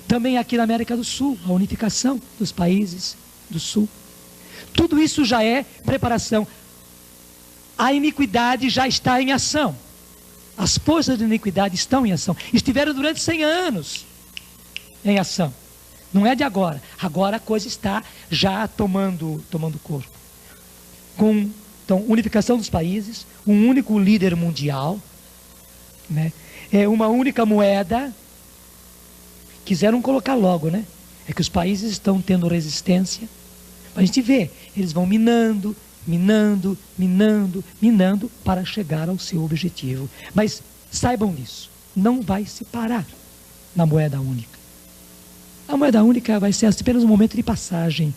Também aqui na América do Sul, a unificação dos países do Sul. Tudo isso já é preparação. A iniquidade já está em ação. As forças de iniquidade estão em ação. Estiveram durante 100 anos em ação. Não é de agora. Agora a coisa está já tomando corpo. Então, unificação dos países, um único líder mundial, né? Uma única moeda. Quiseram colocar logo, né? É que os países estão tendo resistência. A gente vê, eles vão minando para chegar ao seu objetivo. Mas saibam disso, não vai se parar na moeda única. A moeda única vai ser apenas um momento de passagem.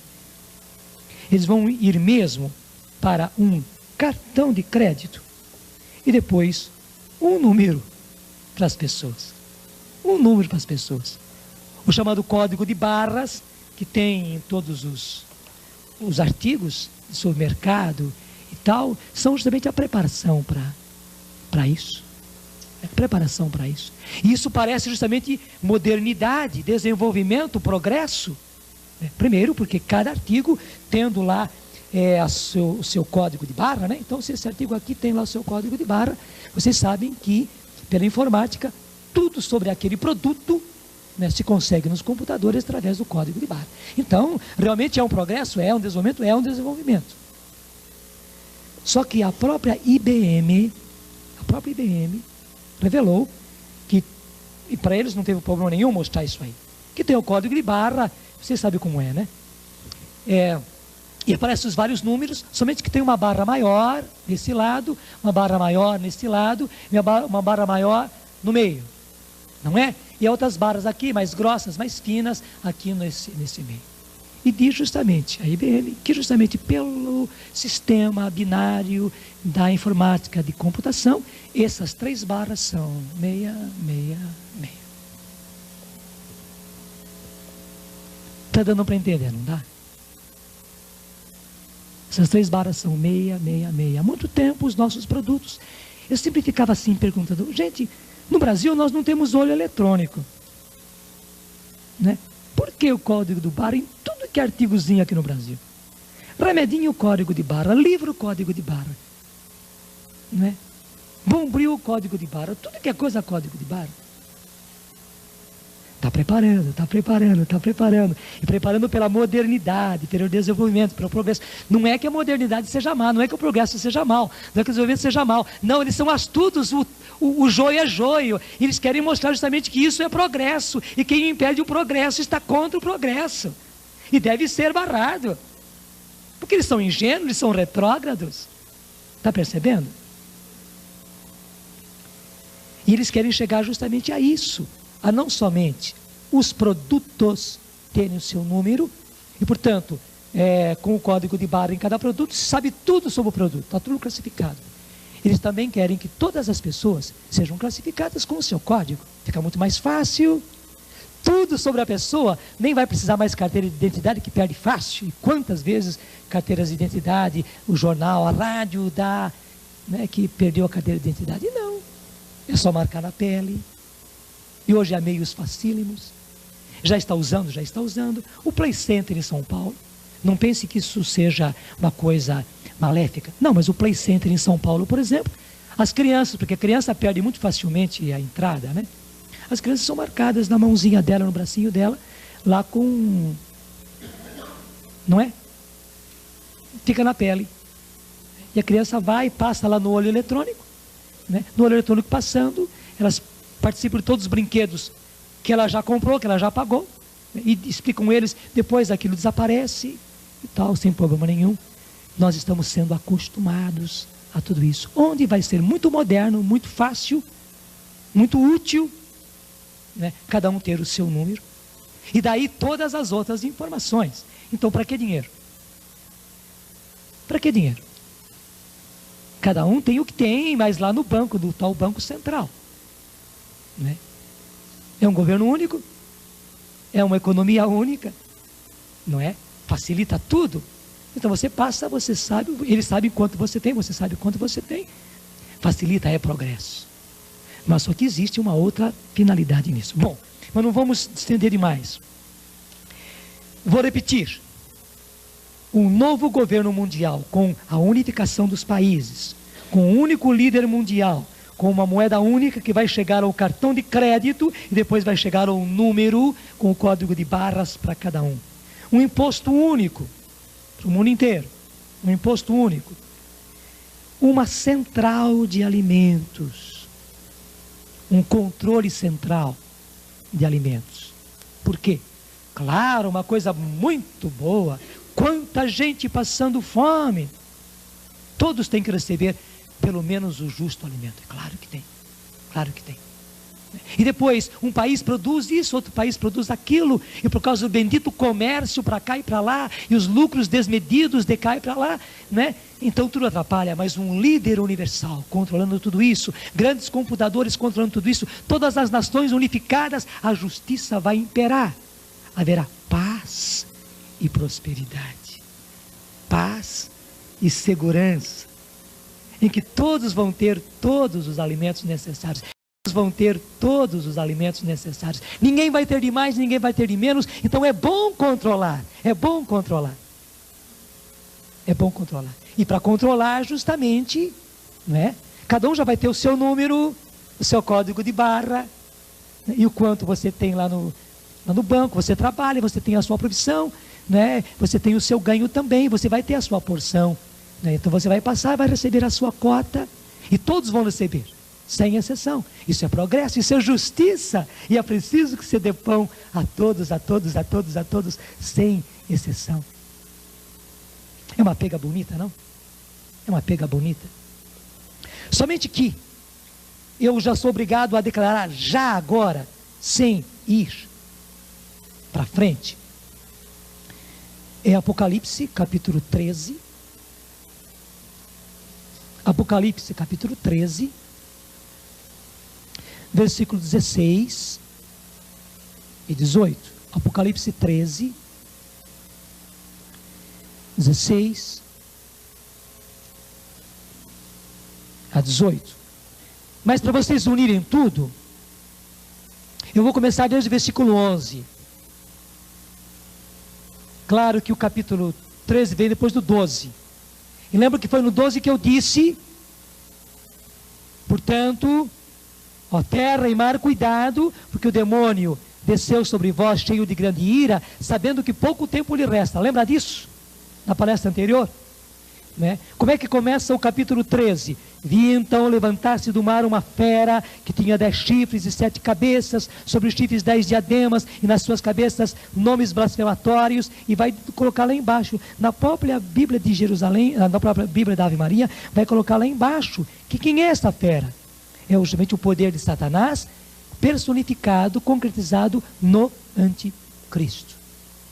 Eles vão ir mesmo para um cartão de crédito e depois um número para as pessoas. Um número para as pessoas. O chamado código de barras, que tem em todos os artigos do supermercado e tal, são justamente a preparação para isso. É preparação para isso. E isso parece justamente modernidade, desenvolvimento, progresso. Primeiro, porque cada artigo tendo lá o seu código de barra, né? Então, se esse artigo aqui tem lá o seu código de barra, vocês sabem que, pela informática, tudo sobre aquele produto, né, se consegue nos computadores através do código de barra. Então, realmente é um progresso, é um desenvolvimento. Só que a própria IBM revelou que, e para eles não teve problema nenhum mostrar isso aí, que tem o código de barra, você sabe como é, né? E aparecem os vários números, somente que tem uma barra maior nesse lado, uma barra maior nesse lado, e uma barra maior no meio, não é? E outras barras aqui, mais grossas, mais finas, aqui nesse meio. E diz justamente, a IBM, que justamente pelo sistema binário da informática de computação, essas 3 barras são 666. Está dando para entender, não dá? Essas 3 barras são 666. Há muito tempo os nossos produtos. Eu sempre ficava assim perguntando, gente, no Brasil nós não temos olho eletrônico, né? Por que o código do barra em tudo que é artigozinho aqui no Brasil? Remedinho, código de barra, livro, código de barra, né? Bombril, código de barra, tudo que é coisa, código de barra. Está preparando. E preparando pela modernidade, pelo desenvolvimento, pelo progresso. Não é que a modernidade seja má, não é que o progresso seja mal, não é que o desenvolvimento seja mal. Não, eles são astutos, o joio é joio. Eles querem mostrar justamente que isso é progresso. E quem impede o progresso está contra o progresso. E deve ser barrado. Porque eles são ingênuos, eles são retrógrados. Está percebendo? E eles querem chegar justamente a isso. A não somente os produtos terem o seu número, e portanto, com o código de barra em cada produto, se sabe tudo sobre o produto, está tudo classificado. Eles também querem que todas as pessoas sejam classificadas com o seu código, fica muito mais fácil, tudo sobre a pessoa, nem vai precisar mais carteira de identidade, que perde fácil, e quantas vezes carteiras de identidade, o jornal, a rádio dá, né, que perdeu a carteira de identidade. Não, é só marcar na pele. E hoje há meios facílimos. Já está usando. O Play Center em São Paulo. Não pense que isso seja uma coisa maléfica. Não, mas o Play Center em São Paulo, por exemplo, as crianças, porque a criança perde muito facilmente a entrada, né? As crianças são marcadas na mãozinha dela, no bracinho dela, lá com... Não é? Fica na pele. E a criança vai e passa lá no olho eletrônico, né? No olho eletrônico passando, elas participam de todos os brinquedos que ela já comprou, que ela já pagou, e explicam eles, depois aquilo desaparece e tal, sem problema nenhum. Nós estamos sendo acostumados a tudo isso, onde vai ser muito moderno, muito fácil, muito útil, né? Cada um ter o seu número, e daí todas as outras informações. Então, para que dinheiro? Para que dinheiro? Cada um tem o que tem, mas lá no banco, do tal Banco Central, né? É um governo único, é uma economia única, não é? Facilita tudo. Então você passa, você sabe, eles sabem quanto você tem, você sabe quanto você tem. Facilita, é progresso. Mas só que existe uma outra finalidade nisso. Bom, mas não vamos estender demais. Vou repetir. Um novo governo mundial, com a unificação dos países, com um único líder mundial, com uma moeda única que vai chegar ao cartão de crédito e depois vai chegar ao número com o código de barras para cada um. Um imposto único para o mundo inteiro. Um imposto único. Uma central de alimentos. Um controle central de alimentos. Por quê? Claro, uma coisa muito boa. Quanta gente passando fome. Todos têm que receber pelo menos o justo alimento. Claro que tem. Claro que tem. E depois, um país produz isso, outro país produz aquilo, e por causa do bendito comércio para cá e para lá, e os lucros desmedidos de cá e para lá, né? Então tudo atrapalha, mas um líder universal controlando tudo isso, grandes computadores controlando tudo isso, todas as nações unificadas, a justiça vai imperar. Haverá paz e prosperidade. Paz e segurança, em que todos vão ter todos os alimentos necessários. vão ter todos os alimentos necessários. Ninguém vai ter de mais, ninguém vai ter de menos. Então é bom controlar. É bom controlar. É bom controlar. E para controlar justamente, não é? Cada um já vai ter o seu número, o seu código de barra, né? E o quanto você tem lá no banco. Você trabalha, você tem a sua profissão, né? Você tem o seu ganho também, você vai ter a sua porção, né? Então você vai passar, vai receber a sua cota. E todos vão receber, sem exceção. Isso é progresso, isso é justiça. E é preciso que se dê pão a todos, a todos, a todos, a todos, sem exceção. É uma pega bonita, não? É uma pega bonita. Somente que eu já sou obrigado a declarar já agora, sem ir para frente. É Apocalipse capítulo 13. Apocalipse capítulo 13, versículo 16 e 18. Apocalipse 13, 16 a 18. Mas para vocês unirem tudo, eu vou começar desde o versículo 11. Claro que o capítulo 13 vem depois do 12. E lembra que foi no 12 que eu disse: portanto, ó terra e mar, cuidado, porque o demônio desceu sobre vós cheio de grande ira, sabendo que pouco tempo lhe resta. Lembra disso? Na palestra anterior? Né? Como é que começa o capítulo 13? Vi então levantar-se do mar uma fera que tinha 10 chifres e 7 cabeças, sobre os chifres 10 diademas, e nas suas cabeças nomes blasfematórios, e vai colocar lá embaixo, na própria Bíblia de Jerusalém, na própria Bíblia da Ave Maria, vai colocar lá embaixo, que quem é essa fera? É justamente o poder de Satanás, personificado, concretizado no anticristo.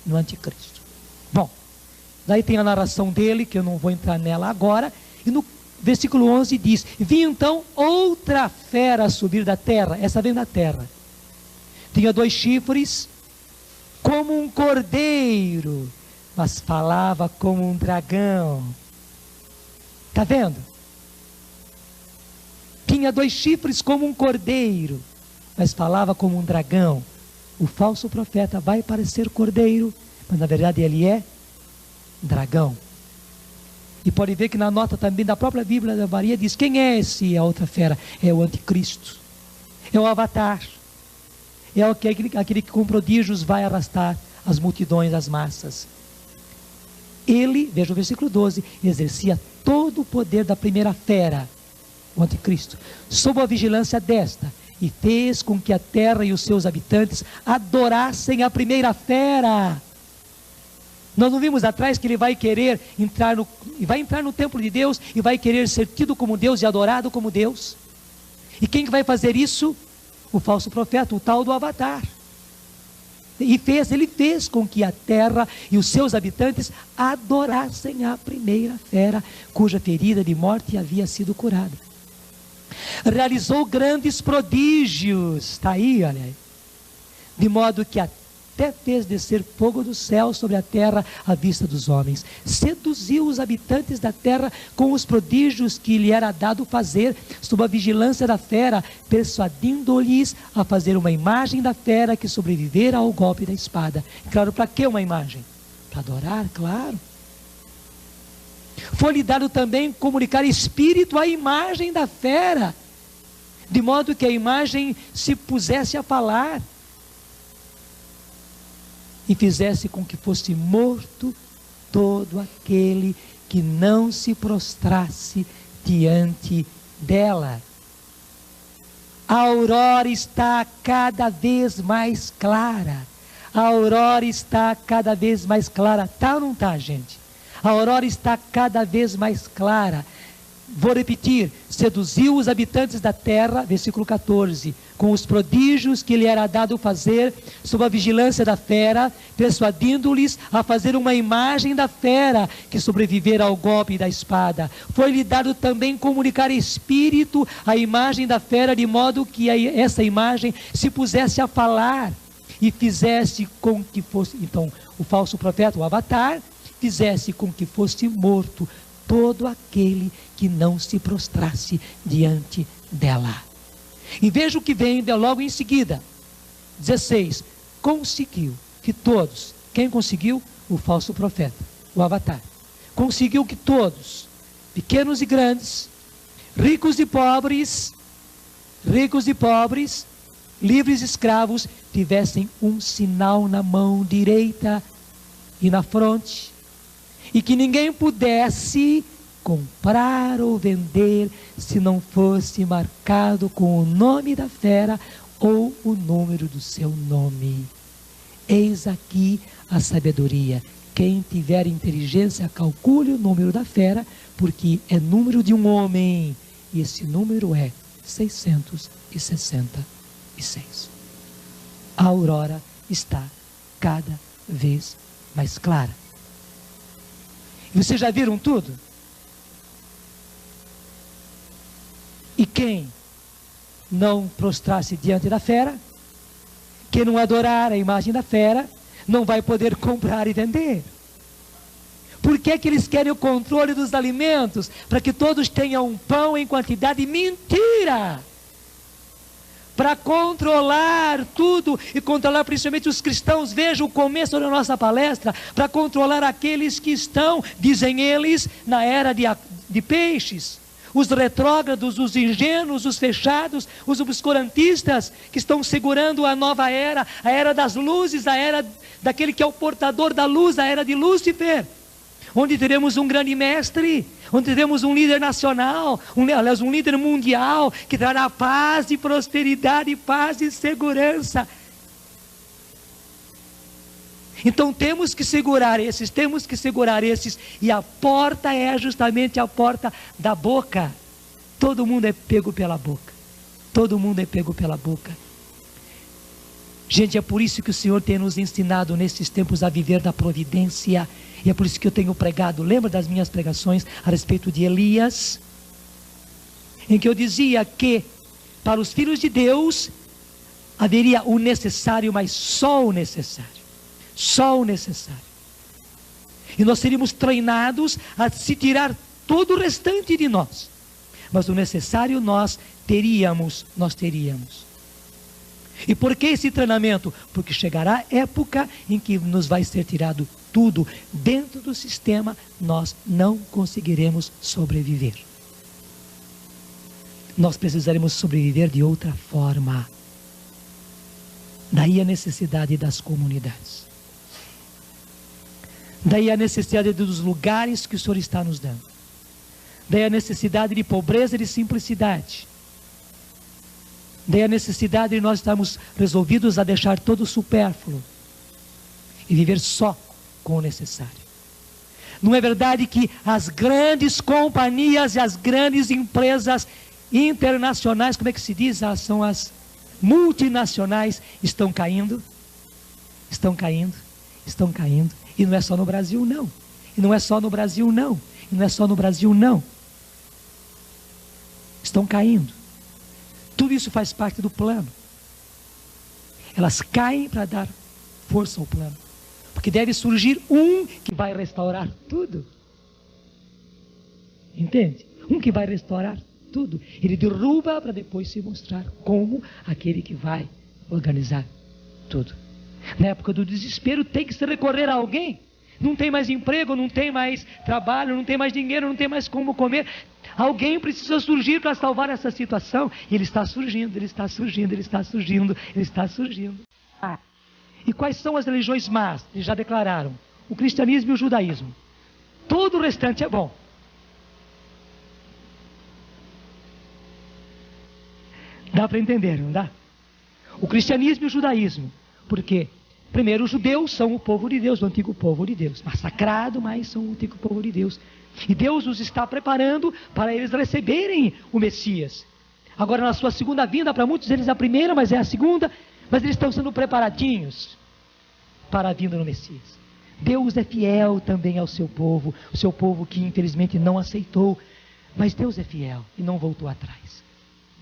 No anticristo. Bom, daí tem a narração dele, que eu não vou entrar nela agora, e no versículo 11 diz: vi então outra fera subir da terra. Essa vem da terra. Tinha 2 chifres, como um cordeiro, mas falava como um dragão. Está vendo? Tinha 2 chifres como um cordeiro, mas falava como um dragão. O falso profeta vai parecer cordeiro, mas na verdade ele é dragão. E pode ver que na nota também da própria Bíblia da Maria diz: quem é esse, a outra fera? É o anticristo, é o avatar, é aquele que com prodígios vai arrastar as multidões, as massas. Ele, veja o versículo 12, exercia todo o poder da primeira fera, o anticristo, sob a vigilância desta, e fez com que a terra e os seus habitantes adorassem a primeira fera. Nós não vimos atrás que ele vai querer entrar no templo de Deus e vai querer ser tido como Deus e adorado como Deus? E quem que vai fazer isso? O falso profeta, o tal do avatar. Ele fez com que a terra e os seus habitantes adorassem a primeira fera, cuja ferida de morte havia sido curada. Realizou grandes prodígios, está aí, olha aí, de modo que até fez descer fogo do céu sobre a terra à vista dos homens. Seduziu os habitantes da terra com os prodígios que lhe era dado fazer, sob a vigilância da fera, persuadindo-lhes a fazer uma imagem da fera que sobrevivera ao golpe da espada. Claro, para que uma imagem? Para adorar, claro. Foi-lhe dado também comunicar espírito à imagem da fera, de modo que a imagem se pusesse a falar, e fizesse com que fosse morto todo aquele que não se prostrasse diante dela. A aurora está cada vez mais clara. A aurora está cada vez mais clara. Está ou não está, gente? A aurora está cada vez mais clara. Vou repetir: seduziu os habitantes da terra, versículo 14, com os prodígios que lhe era dado fazer, sob a vigilância da fera, persuadindo-lhes a fazer uma imagem da fera que sobrevivera ao golpe da espada. Foi-lhe dado também comunicar espírito à imagem da fera, de modo que essa imagem se pusesse a falar e fizesse com que fosse, então, o falso profeta, o avatar, fizesse com que fosse morto todo aquele que não se prostrasse diante dela. E veja o que vem logo em seguida. 16. Conseguiu que todos, quem conseguiu? O falso profeta, o avatar. Conseguiu que todos, pequenos e grandes, ricos e pobres, livres e escravos, tivessem um sinal na mão direita e na fronte, e que ninguém pudesse comprar ou vender se não fosse marcado com o nome da fera ou o número do seu nome. Eis aqui a sabedoria. Quem tiver inteligência, calcule o número da fera, porque é número de um homem, e esse número é 666. A aurora está cada vez mais clara. Vocês já viram tudo? E quem não prostrar-se diante da fera, quem não adorar a imagem da fera, não vai poder comprar e vender. Por que que eles querem o controle dos alimentos? Para que todos tenham pão em quantidade. Mentira! Para controlar tudo e controlar principalmente os cristãos. Veja o começo da nossa palestra. Para controlar aqueles que estão, dizem eles, na era de peixes. Os retrógrados, os ingênuos, os fechados, os obscurantistas, que estão segurando a nova era, a era das luzes, a era daquele que é o portador da luz, a era de Lúcifer, onde teremos um grande mestre, onde teremos um líder nacional, um líder mundial, que trará paz e prosperidade, paz e segurança. Então temos que segurar esses, e a porta é justamente a porta da boca. Todo mundo é pego pela boca, Gente, é por isso que o Senhor tem nos ensinado nesses tempos a viver da providência, e é por isso que eu tenho pregado. Lembra das minhas pregações a respeito de Elias? Em que eu dizia que para os filhos de Deus haveria o necessário, mas só o necessário. E nós seríamos treinados a se tirar todo o restante de nós, mas o necessário nós teríamos. E por que esse treinamento? Porque chegará a época em que nos vai ser tirado tudo. Dentro do sistema nós não conseguiremos sobreviver. Nós precisaremos sobreviver de outra forma. Daí a necessidade das comunidades. Daí a necessidade dos lugares que o Senhor está nos dando. Daí a necessidade de pobreza e de simplicidade. Daí a necessidade de nós estarmos resolvidos a deixar todo o supérfluo e viver só com o necessário. Não é verdade que as grandes companhias e as grandes empresas internacionais, como é que se diz? São as multinacionais, estão caindo. E não é só no Brasil, não. Estão caindo. Tudo isso faz parte do plano. Elas caem para dar força ao plano. Porque deve surgir um que vai restaurar tudo. Entende? Um que vai restaurar tudo. Ele derruba para depois se mostrar como aquele que vai organizar tudo. Na época do desespero tem que se recorrer a alguém. Não tem mais emprego, não tem mais trabalho, não tem mais dinheiro, não tem mais como comer. Alguém precisa surgir para salvar essa situação. E ele está surgindo. E quais são as religiões más? Eles já declararam. O cristianismo e o judaísmo. Todo o restante é bom. Dá para entender, não dá? O cristianismo e o judaísmo. Porque, primeiro, os judeus são o povo de Deus, o antigo povo de Deus. Massacrado, mas são o antigo povo de Deus. E Deus os está preparando para eles receberem o Messias. Agora, na sua segunda vinda, para muitos deles a primeira, mas é a segunda. Mas eles estão sendo preparadinhos para a vinda do Messias. Deus é fiel também ao seu povo. O seu povo que infelizmente não aceitou. Mas Deus é fiel e não voltou atrás.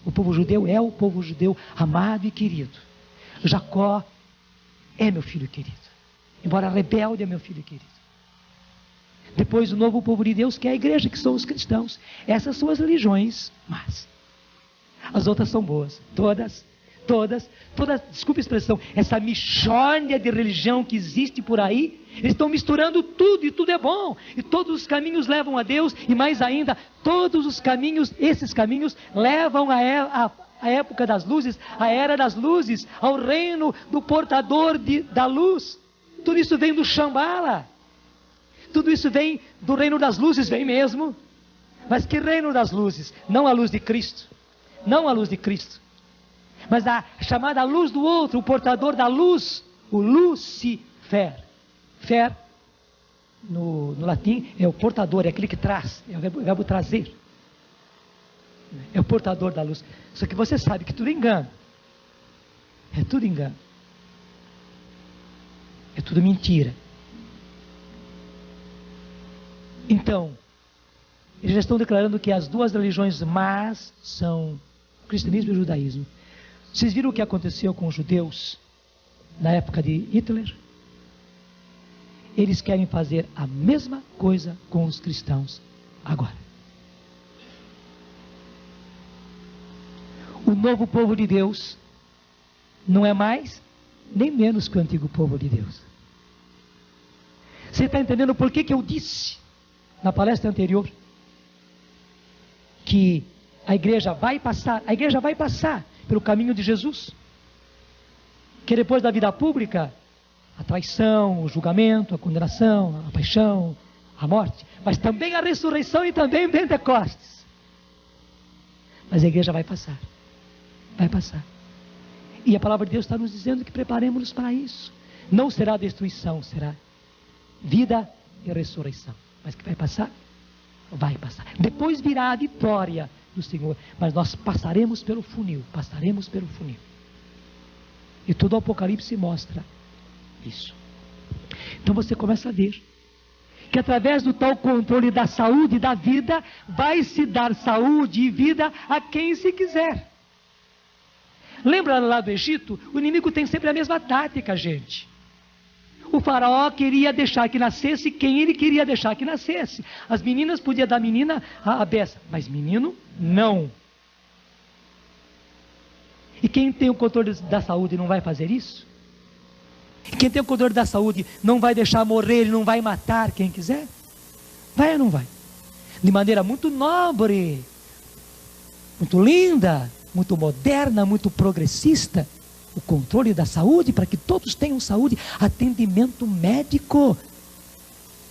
O povo judeu é o povo judeu amado e querido. Jacó é meu filho querido, embora rebelde é meu filho querido. Depois o novo povo de Deus, que é a igreja, que são os cristãos. Essas são as religiões más. As outras são boas. Todas, desculpe a expressão, essa mixórdia de religião que existe por aí, eles estão misturando tudo e tudo é bom. E todos os caminhos levam a Deus, e mais ainda, todos os caminhos, esses caminhos levam a época das luzes, a era das luzes, ao reino do portador da luz. Tudo isso vem do Shambhala. Tudo isso vem do reino das luzes, vem mesmo. Mas que reino das luzes? Não a luz de Cristo. Não a luz de Cristo. Mas a chamada luz do outro, o portador da luz, o Lucifer. Fer, no latim, é o portador, é aquele que traz, é o verbo trazer. É o portador da luz. Só que você sabe que tudo é engano. É tudo engano. É tudo mentira. Então, eles já estão declarando que as duas religiões más são o cristianismo e o judaísmo. Vocês viram o que aconteceu com os judeus na época de Hitler? Eles querem fazer a mesma coisa com os cristãos agora. O novo povo de Deus não é mais nem menos que o antigo povo de Deus. Você está entendendo por que eu disse na palestra anterior que a igreja vai passar pelo caminho de Jesus? Que depois da vida pública, a traição, o julgamento, a condenação, a paixão, a morte, mas também a ressurreição e também Pentecostes. Mas a igreja vai passar. Vai passar. E a palavra de Deus está nos dizendo que preparemos-nos para isso. Não será destruição, será vida e ressurreição. Mas que vai passar? Vai passar. Depois virá a vitória do Senhor. Mas nós passaremos pelo funil. Passaremos pelo funil. E todo o Apocalipse mostra isso. Então você começa a ver que através do tal controle da saúde e da vida, vai se dar saúde e vida a quem se quiser. Lembra lá do Egito? O inimigo tem sempre a mesma tática, gente. O faraó queria deixar que nascesse quem ele queria deixar que nascesse. As meninas podiam dar menina a beça, mas menino não. E quem tem o controle da saúde não vai fazer isso? Quem tem o controle da saúde não vai deixar morrer, ele não vai matar quem quiser? Vai ou não vai? De maneira muito nobre, muito linda, muito moderna, muito progressista, o controle da saúde, para que todos tenham saúde, atendimento médico,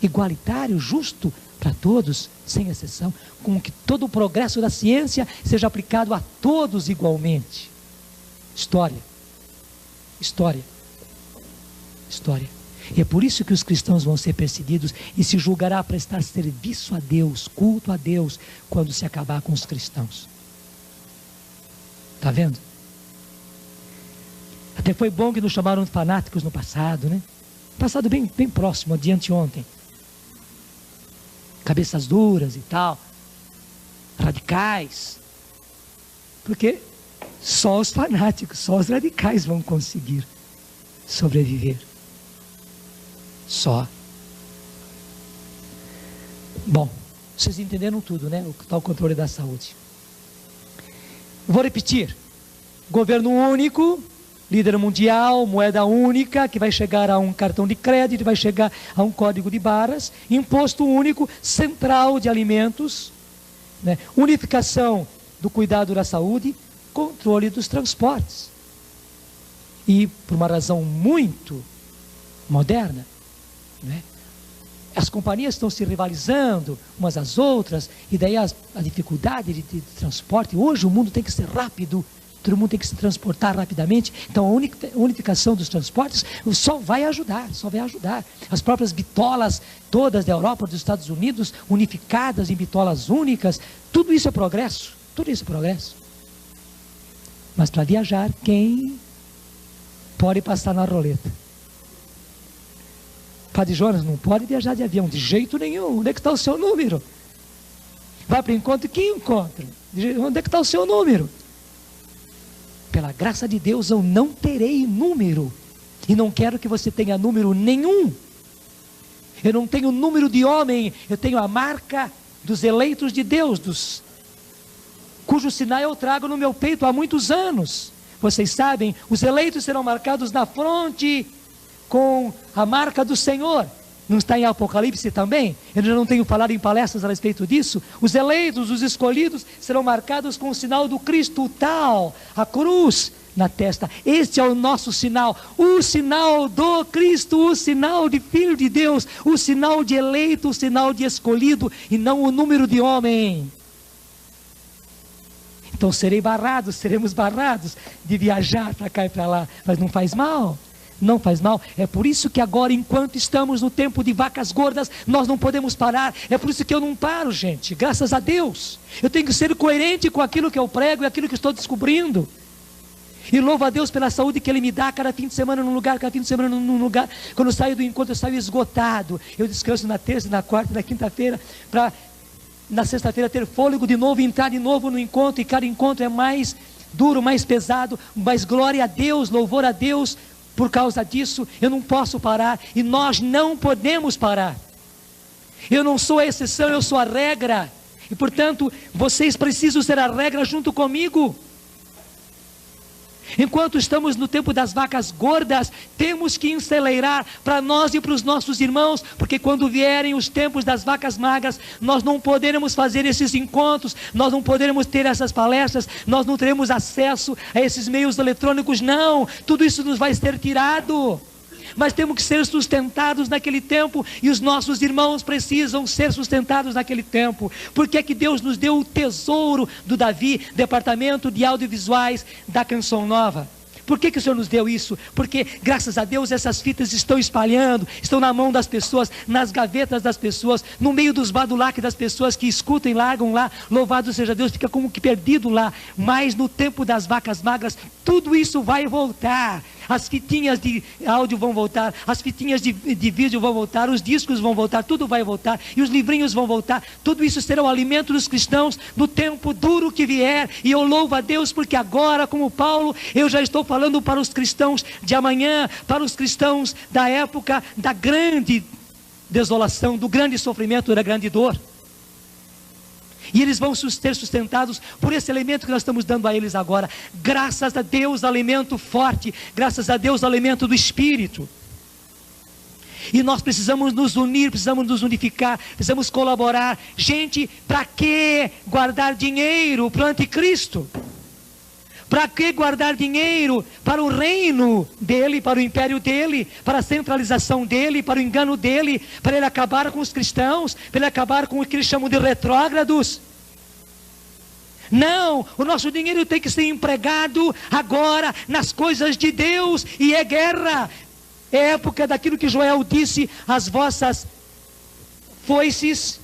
igualitário, justo, para todos, sem exceção, com que todo o progresso da ciência seja aplicado a todos igualmente. História. E é por isso que os cristãos vão ser perseguidos e se julgará prestar serviço a Deus, culto a Deus, quando se acabar com os cristãos. Está vendo? Até foi bom que nos chamaram de fanáticos no passado, né? Passado bem próximo, de anteontem. Cabeças duras e tal. Radicais. Porque só os fanáticos, só os radicais vão conseguir sobreviver. Só. Bom, vocês entenderam tudo, né? O tal controle da saúde. Vou repetir. Governo único, líder mundial, moeda única, que vai chegar a um cartão de crédito, vai chegar a um código de barras, imposto único, central de alimentos, né? Unificação do cuidado da saúde, controle dos transportes. E por uma razão muito moderna, né? As companhias estão se rivalizando umas às outras, e daí a dificuldade de transporte. Hoje o mundo tem que ser rápido, todo mundo tem que se transportar rapidamente. Então a unificação dos transportes só vai ajudar. As próprias bitolas todas da Europa, dos Estados Unidos, unificadas em bitolas únicas, tudo isso é progresso, Mas para viajar, quem pode passar na roleta? Padre Jonas, não pode viajar de avião de jeito nenhum. Onde é que está o seu número? Vai para o encontro, que encontro? Onde é que está o seu número? Pela graça de Deus eu não terei número. E não quero que você tenha número nenhum. Eu não tenho número de homem, eu tenho a marca dos eleitos de Deus, dos cujo sinal eu trago no meu peito há muitos anos. Vocês sabem, os eleitos serão marcados na fronte com a marca do Senhor. Não está em Apocalipse também? Eu já não tenho falado em palestras a respeito disso. Os eleitos, os escolhidos, serão marcados com o sinal do Cristo tal, a cruz na testa. Este é o nosso sinal, o sinal do Cristo, o sinal de Filho de Deus, o sinal de eleito, o sinal de escolhido, e não o número de homem. Então seremos barrados de viajar para cá e para lá, mas não faz mal. Não faz mal. É por isso que agora, enquanto estamos no tempo de vacas gordas, nós não podemos parar. É por isso que eu não paro, gente, graças a Deus. Eu tenho que ser coerente com aquilo que eu prego e aquilo que estou descobrindo. E louvo a Deus pela saúde que Ele me dá, cada fim de semana num lugar, cada fim de semana num lugar. Quando eu saio do encontro, eu saio esgotado. Eu descanso na terça, na quarta, na quinta-feira, para na sexta-feira ter fôlego de novo, entrar de novo no encontro. E cada encontro é mais duro, mais pesado, mas glória a Deus, louvor a Deus. Por causa disso, eu não posso parar, e nós não podemos parar. Eu não sou a exceção, eu sou a regra, e portanto, vocês precisam ser a regra junto comigo. Enquanto estamos no tempo das vacas gordas, temos que acelerar para nós e para os nossos irmãos, porque quando vierem os tempos das vacas magras, nós não poderemos fazer esses encontros, nós não poderemos ter essas palestras, nós não teremos acesso a esses meios eletrônicos, não, tudo isso nos vai ser tirado. Mas temos que ser sustentados naquele tempo, e os nossos irmãos precisam ser sustentados naquele tempo. Porque é que Deus nos deu o tesouro do Davi, departamento de audiovisuais da Canção Nova? Por que o Senhor nos deu isso? Porque graças a Deus essas fitas estão espalhando, estão na mão das pessoas, nas gavetas das pessoas, no meio dos badulaques das pessoas que escutam e largam lá, louvado seja Deus, fica como que perdido lá. Mas no tempo das vacas magras, tudo isso vai voltar. As fitinhas de áudio vão voltar, as fitinhas de vídeo vão voltar, os discos vão voltar, tudo vai voltar, e os livrinhos vão voltar. Tudo isso será o alimento dos cristãos no tempo duro que vier. E eu louvo a Deus porque agora, como Paulo, eu já estou falando para os cristãos de amanhã, para os cristãos da época da grande desolação, do grande sofrimento, da grande dor. E eles vão ser sustentados por esse alimento que nós estamos dando a eles agora. Graças a Deus, alimento forte. Graças a Deus, alimento do Espírito. E nós precisamos nos unir, precisamos nos unificar, precisamos colaborar. Gente, para que guardar dinheiro para o anticristo? Para que guardar dinheiro para o reino dele, para o império dele, para a centralização dele, para o engano dele, para ele acabar com os cristãos, para ele acabar com o que eles chamam de retrógrados? Não, o nosso dinheiro tem que ser empregado agora nas coisas de Deus, e é guerra. É época daquilo que Joel disse: as vossas foices,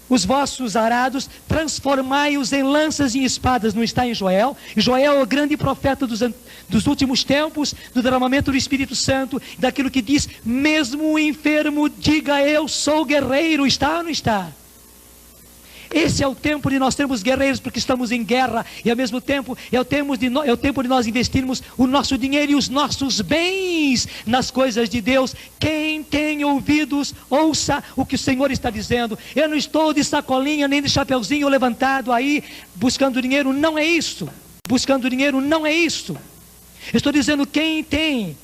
os vossos arados, transformai-os em lanças e em espadas. Não está em Joel? Joel é o grande profeta dos últimos tempos, do derramamento do Espírito Santo, daquilo que diz: mesmo o enfermo diga eu sou guerreiro. Está ou não está? Esse é o tempo de nós termos guerreiros, porque estamos em guerra, e ao mesmo tempo é o tempo de nós investirmos o nosso dinheiro e os nossos bens nas coisas de Deus. Quem tem ouvidos, ouça o que o Senhor está dizendo. Eu não estou de sacolinha nem de chapeuzinho levantado aí buscando dinheiro, não é isso. Buscando dinheiro não é isso. Eu estou dizendo: quem tem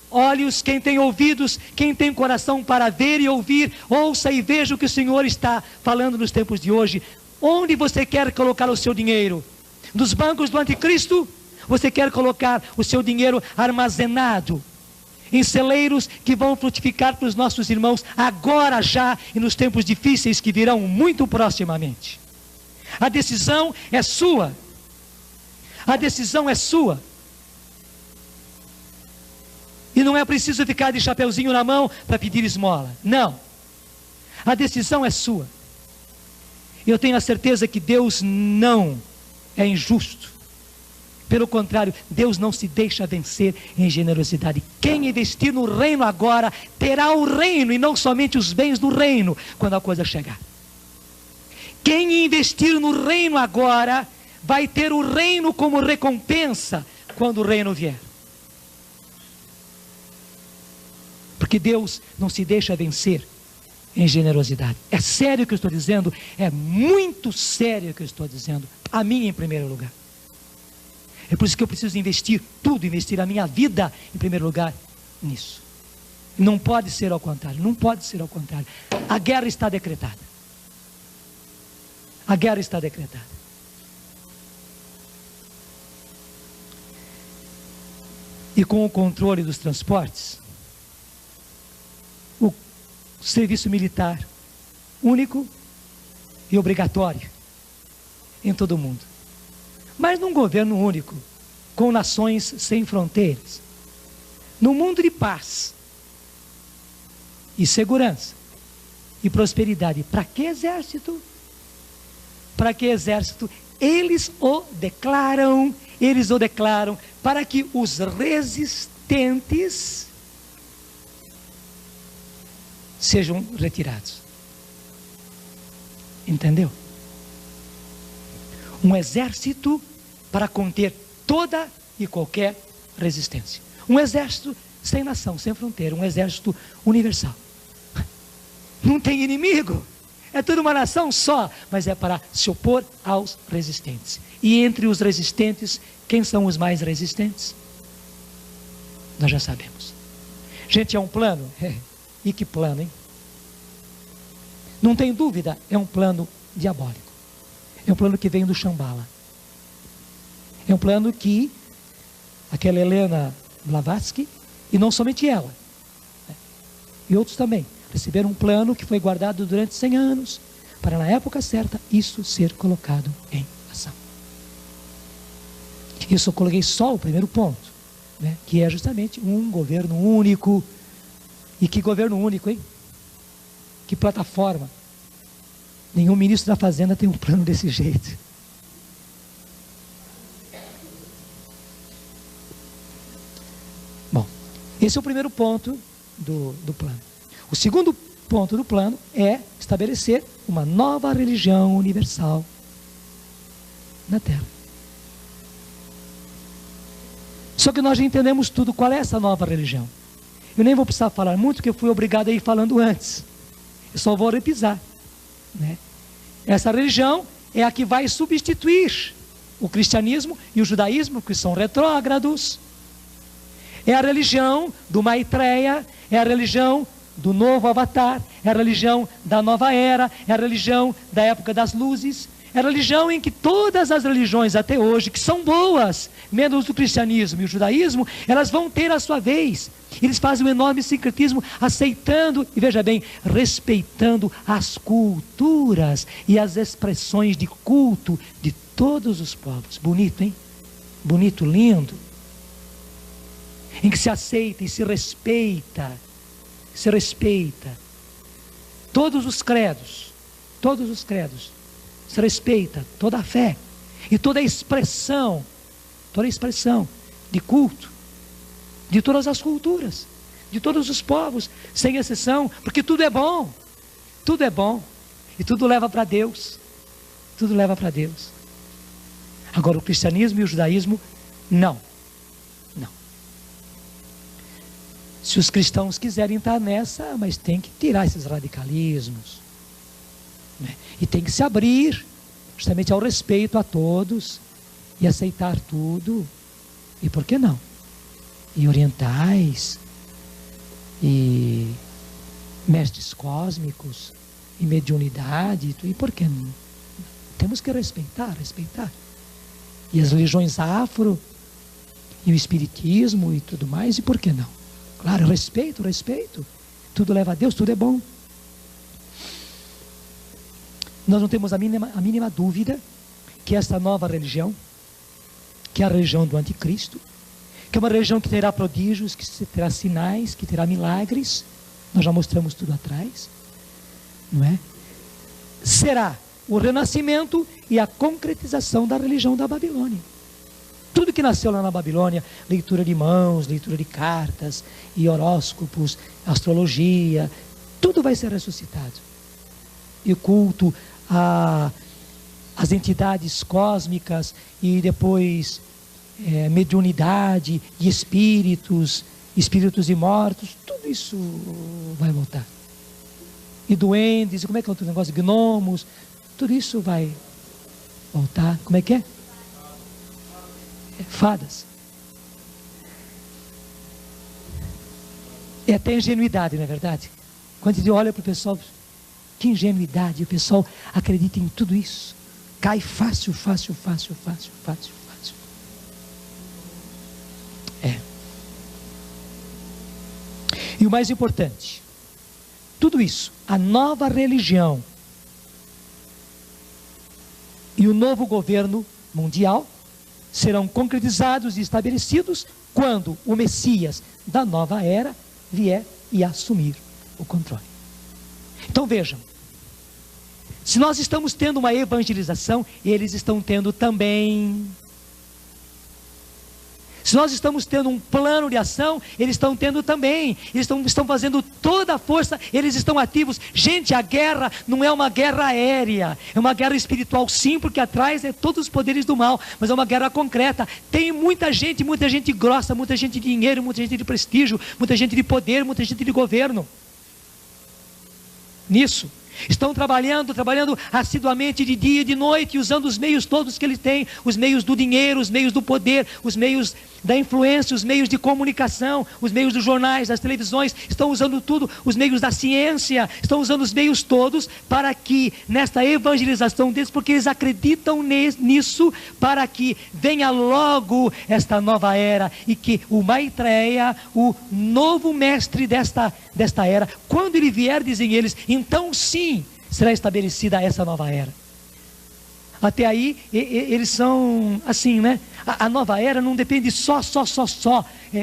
olhos, quem tem ouvidos, quem tem coração para ver e ouvir, ouça e veja o que o Senhor está falando nos tempos de hoje. Onde você quer colocar o seu dinheiro? Nos bancos do anticristo? Você quer colocar o seu dinheiro armazenado em celeiros que vão frutificar para os nossos irmãos agora já e nos tempos difíceis que virão muito proximamente? A decisão é sua. A decisão é sua. E não é preciso ficar de chapeuzinho na mão para pedir esmola. Não. A decisão é sua. Eu tenho a certeza que Deus não é injusto. Pelo contrário, Deus não se deixa vencer em generosidade. Quem investir no reino agora, terá o reino e não somente os bens do reino quando a coisa chegar. Quem investir no reino agora, vai ter o reino como recompensa quando o reino vier. Porque Deus não se deixa vencer em generosidade. É sério o que eu estou dizendo? É muito sério o que eu estou dizendo. A mim em primeiro lugar. É por isso que eu preciso investir tudo, investir a minha vida em primeiro lugar nisso. Não pode ser ao contrário, não pode ser ao contrário. A guerra está decretada. A guerra está decretada. E com o controle dos transportes, o serviço militar único e obrigatório em todo o mundo. Mas num governo único, com nações sem fronteiras, num mundo de paz e segurança e prosperidade, para que exército? Para que exército? Eles o declaram para que os resistentes sejam retirados. Entendeu? Um exército para conter toda e qualquer resistência. Um exército sem nação, sem fronteira, um exército universal. Não tem inimigo, é tudo uma nação só, mas é para se opor aos resistentes. E entre os resistentes, quem são os mais resistentes? Nós já sabemos. Gente, é um plano? E que plano, hein? Não tem dúvida, é um plano diabólico. É um plano que vem do Shambhala. É um plano que aquela Helena Blavatsky, e não somente ela, e outros também, receberam um plano que foi guardado durante 100 anos, para na época certa, isso ser colocado em ação. Isso eu coloquei só o primeiro ponto, né, que é justamente um governo único. E que governo único, hein? Que plataforma. Nenhum ministro da Fazenda tem um plano desse jeito. Bom, esse é o primeiro ponto do plano. O segundo ponto do plano é estabelecer uma nova religião universal na Terra. Só que nós já entendemos tudo. Qual é essa nova religião? Eu nem vou precisar falar muito, porque eu fui obrigado a ir falando antes. Eu só vou repisar, né? Essa religião é a que vai substituir o cristianismo e o judaísmo, que são retrógrados. É a religião do Maitreya, é a religião do novo avatar, é a religião da nova era, é a religião da época das luzes. É a religião em que todas as religiões até hoje, que são boas, menos o cristianismo e o judaísmo, elas vão ter a sua vez. Eles fazem um enorme sincretismo, aceitando, e veja bem, respeitando as culturas e as expressões de culto de todos os povos. Bonito, hein? Bonito, lindo. Em que se aceita e se respeita todos os credos, se respeita toda a fé e toda a expressão de culto de todas as culturas, de todos os povos, sem exceção, porque tudo é bom e tudo leva para Deus, Agora o cristianismo e o judaísmo não. Se os cristãos quiserem estar nessa, mas tem que tirar esses radicalismos, né? E tem que se abrir justamente ao respeito a todos e aceitar tudo. E por que não? E orientais, e mestres cósmicos, e mediunidade, e por que não? Temos que respeitar. E as religiões afro, e o espiritismo e tudo mais, e por que não? Claro, respeito. Tudo leva a Deus, tudo é bom. Nós não temos a mínima dúvida que esta nova religião, que é a religião do anticristo, que é uma religião que terá prodígios, que terá sinais, que terá milagres, nós já mostramos tudo atrás, não é? Será o renascimento e a concretização da religião da Babilônia. Tudo que nasceu lá na Babilônia, leitura de mãos, leitura de cartas, e horóscopos, astrologia, tudo vai ser ressuscitado. E o culto às entidades cósmicas, e depois mediunidade, e espíritos imortos, tudo isso vai voltar. e duendes, e como é que é outro negócio? Gnomos, tudo isso vai voltar. Como é que é? Fadas. É até ingenuidade, não é verdade? Quando a gente olha para o pessoal, que ingenuidade, o pessoal acredita em tudo isso. Cai fácil. E o mais importante, tudo isso, a nova religião e o novo governo mundial serão concretizados e estabelecidos quando o Messias da nova era vier e assumir o controle. Então vejam, se nós estamos tendo uma evangelização, eles estão tendo também. Se nós estamos tendo um plano de ação, eles estão tendo também. Eles estão fazendo toda a força, eles estão ativos. Gente, a guerra não é uma guerra aérea, é uma guerra espiritual sim, porque atrás é todos os poderes do mal, mas é uma guerra concreta. Tem muita gente grossa, muita gente de dinheiro, muita gente de prestígio, muita gente de poder, muita gente de governo. Nisso. Estão trabalhando assiduamente de dia e de noite, usando os meios todos que eles têm, os meios do dinheiro, os meios do poder, os meios da influência, os meios de comunicação, os meios dos jornais, das televisões, estão usando tudo, os meios da ciência, estão usando os meios todos para que, nesta evangelização deles, porque eles acreditam nisso, para que venha logo esta nova era, e que o Maitreya, o novo mestre desta era, quando ele vier, dizem eles, então sim, será estabelecida essa nova era. Até aí, eles são assim, né? A nova era não depende só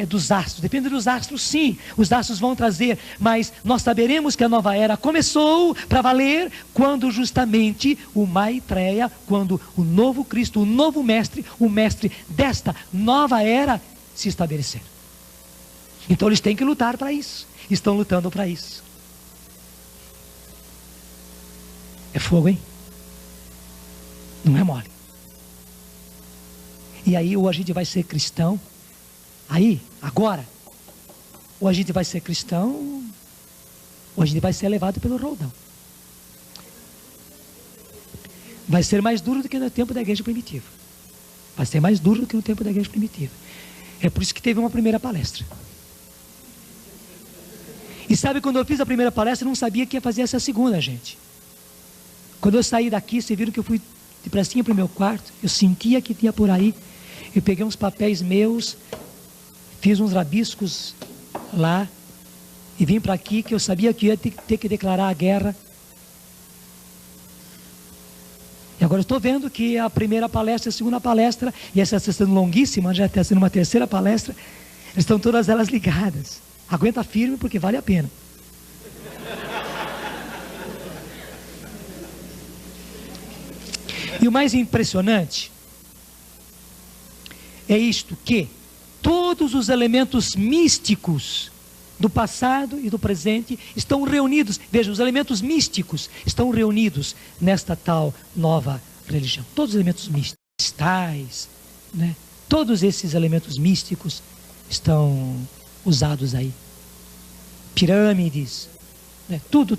dos astros. Depende dos astros, sim. Os astros vão trazer, mas nós saberemos que a nova era começou para valer quando justamente o Maitreya, quando o novo Cristo, o novo mestre, o mestre desta nova era se estabelecer. Então eles têm que lutar para isso. Estão lutando para isso. É fogo, hein? Não é mole. E aí, ou a gente vai ser cristão, agora, ou a gente vai ser cristão, ou a gente vai ser levado pelo roldão. Vai ser mais duro do que no tempo da igreja primitiva. Vai ser mais duro do que no tempo da igreja primitiva. É por isso que teve uma primeira palestra. E sabe, quando eu fiz a primeira palestra, eu não sabia que ia fazer essa segunda, gente. Quando eu saí daqui, vocês viram que eu fui depressinha para o meu quarto, eu sentia que tinha por aí, eu peguei uns papéis meus, fiz uns rabiscos lá, e vim para aqui, que eu sabia que ia ter que declarar a guerra. E agora eu estou vendo que a primeira palestra, a segunda palestra, e essa está sendo longuíssima, já está sendo uma terceira palestra, estão todas elas ligadas. Aguenta firme, porque vale a pena. E o mais impressionante é isto, que todos os elementos místicos do passado e do presente estão reunidos. Veja, os elementos místicos estão reunidos nesta tal nova religião. Todos os elementos místicos, cristais, né? Todos esses elementos místicos estão usados aí. Pirâmides, né? Tudo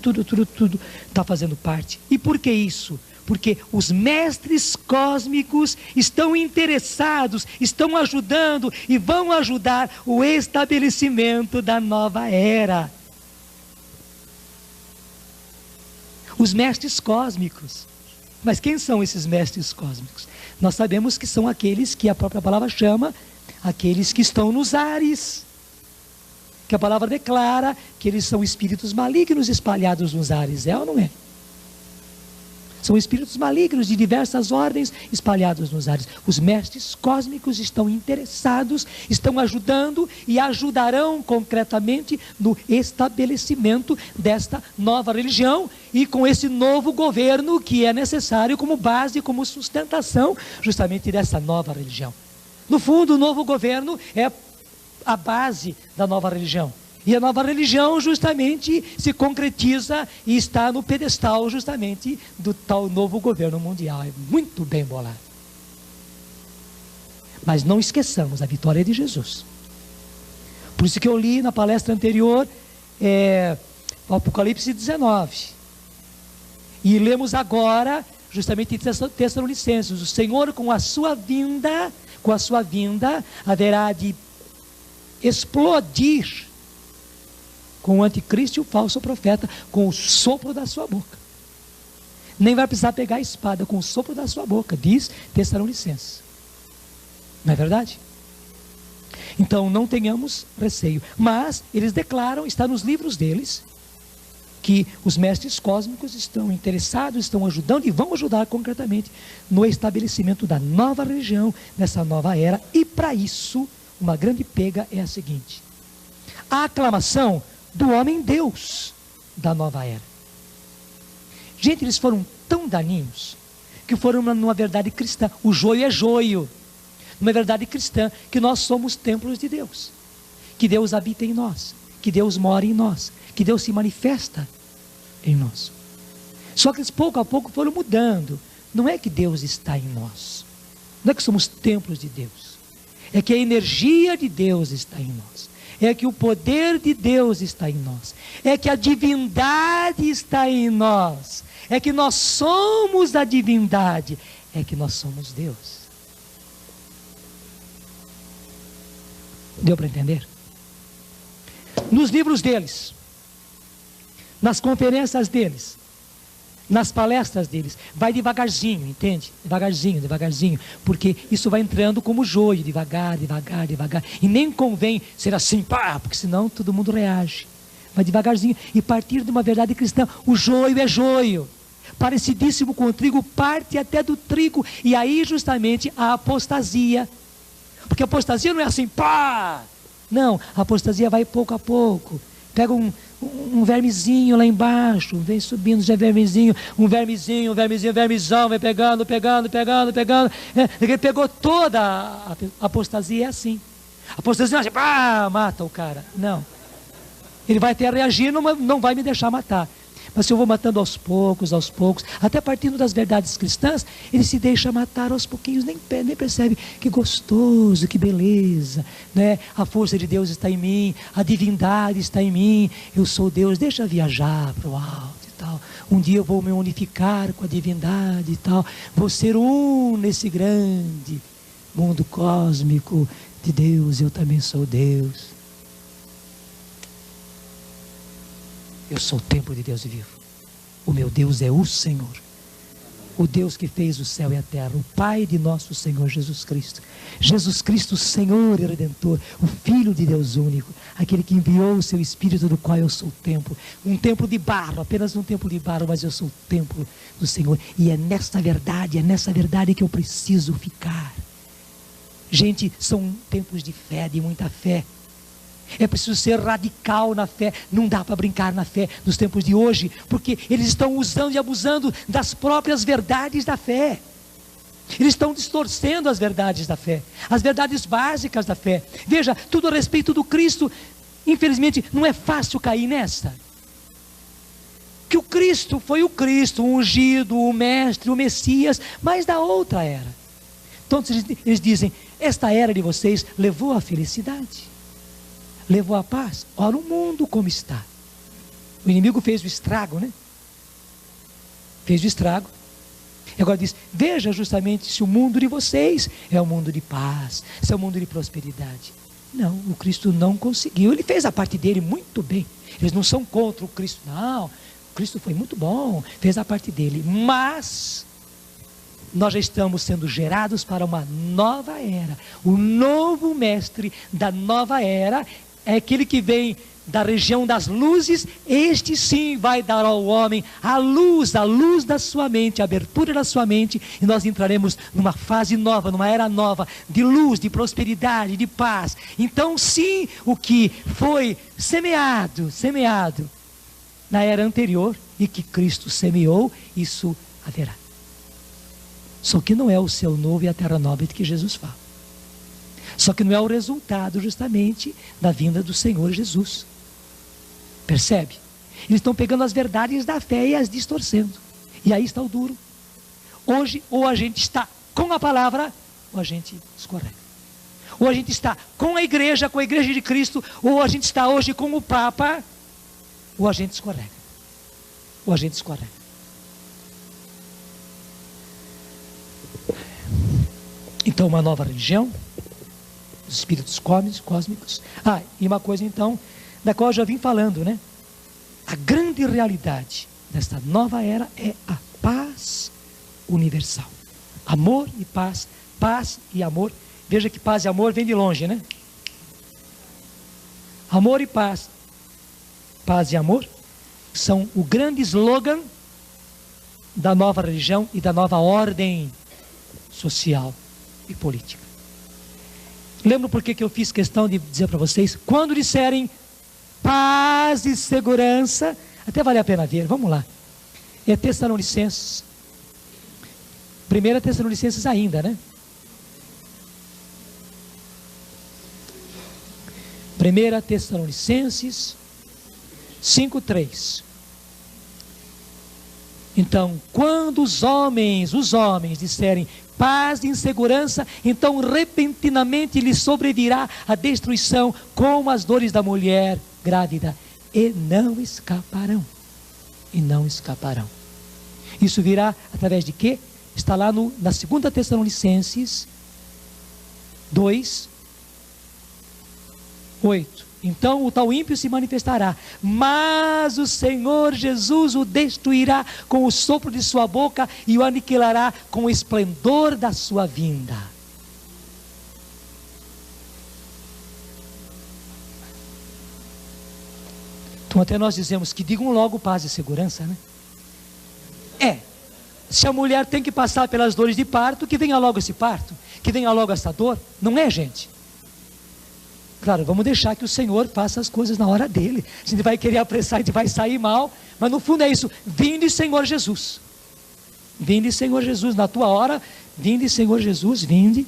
está fazendo parte. E por que isso? Porque os mestres cósmicos estão interessados, estão ajudando e vão ajudar o estabelecimento da nova era. Os mestres cósmicos. Mas quem são esses mestres cósmicos? Nós sabemos que são aqueles que a própria palavra chama, aqueles que estão nos ares. Que a palavra declara que eles são espíritos malignos espalhados nos ares. É ou não é? São espíritos malignos de diversas ordens espalhados nos ares. Os mestres cósmicos estão interessados, estão ajudando e ajudarão concretamente no estabelecimento desta nova religião e com esse novo governo que é necessário como base, como sustentação justamente dessa nova religião. No fundo, o novo governo é a base da nova religião. E a nova religião justamente se concretiza e está no pedestal justamente do tal novo governo mundial. É muito bem bolado. Mas não esqueçamos a vitória de Jesus. Por isso que eu li na palestra anterior, o Apocalipse 19. E lemos agora, justamente em Tessalonicenses, o Senhor com a sua vinda, haverá de explodir com o anticristo e o falso profeta, com o sopro da sua boca. Nem vai precisar pegar a espada, com o sopro da sua boca, diz Tessalonicenses. Não é verdade? Então não tenhamos receio. Mas eles declaram, está nos livros deles, que os mestres cósmicos estão interessados, estão ajudando e vão ajudar concretamente no estabelecimento da nova religião, nessa nova era. E para isso, uma grande pega é a seguinte: a aclamação do homem-deus da nova era. Gente, eles foram tão daninhos que foram numa verdade cristã. O joio é joio. Numa verdade cristã, que nós somos templos de Deus, que Deus habita em nós, que Deus mora em nós, que Deus se manifesta em nós. Só que eles pouco a pouco foram mudando. Não é que Deus está em nós, não é que somos templos de Deus, é que a energia de Deus está em nós, é que o poder de Deus está em nós, é que a divindade está em nós, é que nós somos a divindade, é que nós somos Deus. Deu para entender? Nos livros deles, nas conferências deles, nas palestras deles, vai devagarzinho, entende? Devagarzinho, porque isso vai entrando como joio, devagar, e nem convém ser assim, pá, porque senão todo mundo reage. Vai devagarzinho, e partir de uma verdade cristã, o joio é joio, parecidíssimo com o trigo, parte até do trigo, e aí justamente a apostasia, porque a apostasia não é assim, pá, não, a apostasia vai pouco a pouco, pega um vermezinho lá embaixo, vem subindo, já vermezinho, um vermezão, vai pegando, ele pegou toda a apostasia, é assim, a apostasia não é assim, pá, mata o cara, não, ele vai até reagir, não vai me deixar matar. Mas se eu vou matando aos poucos, até partindo das verdades cristãs, ele se deixa matar aos pouquinhos, nem percebe. Que gostoso, que beleza, né? A força de Deus está em mim, a divindade está em mim, eu sou Deus, deixa viajar para o alto e tal. Um dia eu vou me unificar com a divindade e tal, vou ser nesse grande mundo cósmico de Deus, eu também sou Deus. Eu sou o templo de Deus vivo. O meu Deus é o Senhor. O Deus que fez o céu e a terra. O Pai de nosso Senhor Jesus Cristo. Jesus Cristo, Senhor e Redentor. O Filho de Deus único. Aquele que enviou o seu Espírito, do qual eu sou o templo. Um templo de barro, apenas um templo de barro, mas eu sou o templo do Senhor. E é nessa verdade que eu preciso ficar. Gente, são tempos de fé, de muita fé. É preciso ser radical na fé. Não dá para brincar na fé nos tempos de hoje, porque eles estão usando e abusando das próprias verdades da fé. Eles estão distorcendo as verdades da fé, as verdades básicas da fé. Veja, tudo a respeito do Cristo. Infelizmente não é fácil cair nessa. Que o Cristo foi o Cristo, o ungido, o mestre, o Messias, mas da outra era. Então eles dizem, esta era de vocês levou à felicidade, levou à paz. Olha o mundo como está. O inimigo fez o estrago, né? Fez o estrago. E agora diz, veja justamente se o mundo de vocês é um mundo de paz, se é um mundo de prosperidade. Não, o Cristo não conseguiu. Ele fez a parte dele muito bem. Eles não são contra o Cristo, não. O Cristo foi muito bom, fez a parte dele. Mas nós já estamos sendo gerados para uma nova era. O novo mestre da nova era é aquele que vem da região das luzes. Este sim vai dar ao homem a luz da sua mente, a abertura da sua mente, e nós entraremos numa fase nova, numa era nova, de luz, de prosperidade, de paz. Então sim, o que foi semeado na era anterior, e que Cristo semeou, isso haverá. Só que não é o céu novo e a terra nova de que Jesus fala. Só que não é o resultado justamente da vinda do Senhor Jesus. Percebe? Eles estão pegando as verdades da fé e as distorcendo. E aí está o duro. Hoje, ou a gente está com a palavra, ou a gente escorrega. Ou a gente está com a igreja de Cristo, ou a gente está hoje com o Papa, ou a gente escorrega. Então, uma nova religião, os espíritos cósmicos. E uma coisa então, da qual eu já vim falando, né? A grande realidade desta nova era é a paz universal. Amor e paz, paz e amor. Veja que paz e amor vem de longe, né? Amor e paz, paz e amor, são o grande slogan da nova religião e da nova ordem social e política. Lembro por que eu fiz questão de dizer para vocês, quando disserem paz e segurança, até vale a pena ver, vamos lá. É Tessalonicenses, 1 Tessalonicenses ainda, né? 1 Tessalonicenses 5:3. Então, quando os homens disserem paz e insegurança, então repentinamente lhes sobrevirá a destruição, como as dores da mulher grávida, e não escaparão. E não escaparão. Isso virá através de quê? Está lá na 2 Tessalonicenses 2:8. Então o tal ímpio se manifestará, mas o Senhor Jesus o destruirá com o sopro de sua boca e o aniquilará com o esplendor da sua vinda. Então até nós dizemos que digam logo paz e segurança, né? Se a mulher tem que passar pelas dores de parto, que venha logo esse parto, que venha logo essa dor, não é, gente? Claro, vamos deixar que o Senhor faça as coisas na hora dele. A gente vai querer apressar, a gente vai sair mal, mas no fundo é isso. Vinde, Senhor Jesus. Vinde, Senhor Jesus, na tua hora. Vinde, Senhor Jesus, vinde.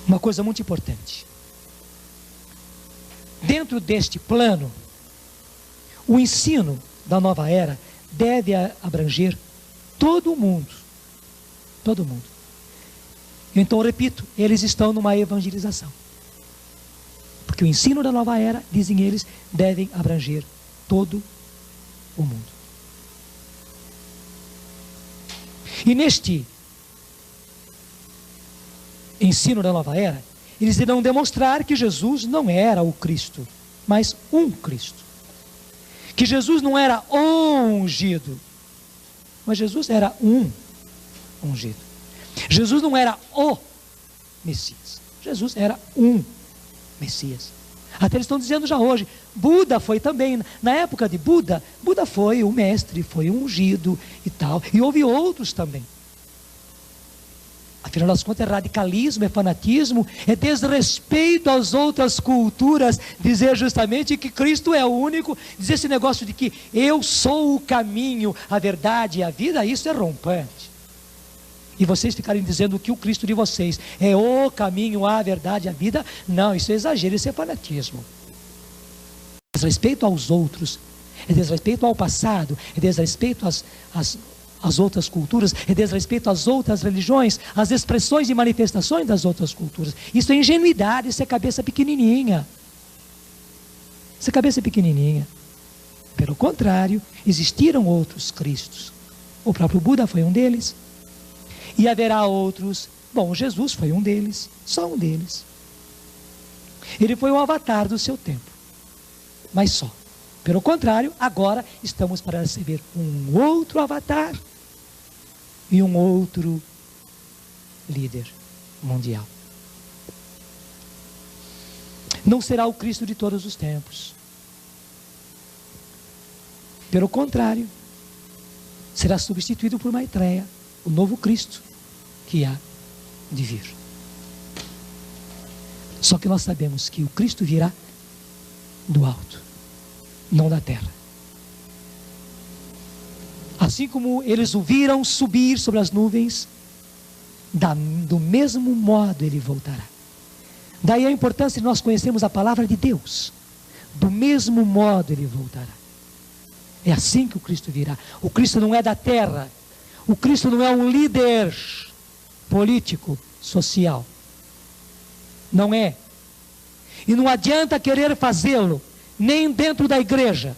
Uma coisa muito importante. Dentro deste plano, o ensino da nova era deve abranger todo o mundo. Todo mundo. Então, eu repito, eles estão numa evangelização. Porque o ensino da nova era, dizem eles, devem abranger todo o mundo. E neste ensino da nova era, eles irão demonstrar que Jesus não era o Cristo, mas um Cristo. Que Jesus não era o ungido, mas Jesus era um ungido. Jesus não era o Messias, Jesus era um Messias. Até eles estão dizendo já hoje, Buda foi também, na época de Buda, Buda foi o mestre, foi o ungido e tal, e houve outros também. Afinal das contas é radicalismo, é fanatismo, é desrespeito às outras culturas, dizer justamente que Cristo é o único, dizer esse negócio de que eu sou o caminho, a verdade e a vida, isso é rompante. E vocês ficarem dizendo que o Cristo de vocês é o caminho, a verdade, a vida, não, isso é exagero, isso é fanatismo. É desrespeito aos outros, é desrespeito ao passado, é desrespeito às outras culturas, é desrespeito às outras religiões, às expressões e manifestações das outras culturas. Isso é ingenuidade, isso é cabeça pequenininha. Isso é cabeça pequenininha. Pelo contrário, existiram outros Cristos. O próprio Buda foi um deles. E haverá outros. Bom, Jesus foi um deles, só um deles. Ele foi o avatar do seu tempo, mas só. Pelo contrário, agora estamos para receber um outro avatar e um outro líder mundial. Não será o Cristo de todos os tempos. Pelo contrário, será substituído por Maitreya, o novo Cristo que há de vir. Só que nós sabemos que o Cristo virá do alto, não da terra. Assim como eles o viram subir sobre as nuvens, do mesmo modo ele voltará. Daí a importância de nós conhecermos a palavra de Deus. Do mesmo modo ele voltará. É assim que o Cristo virá. O Cristo não é da terra. O Cristo não é um líder político, social. Não é. E não adianta querer fazê-lo, nem dentro da igreja.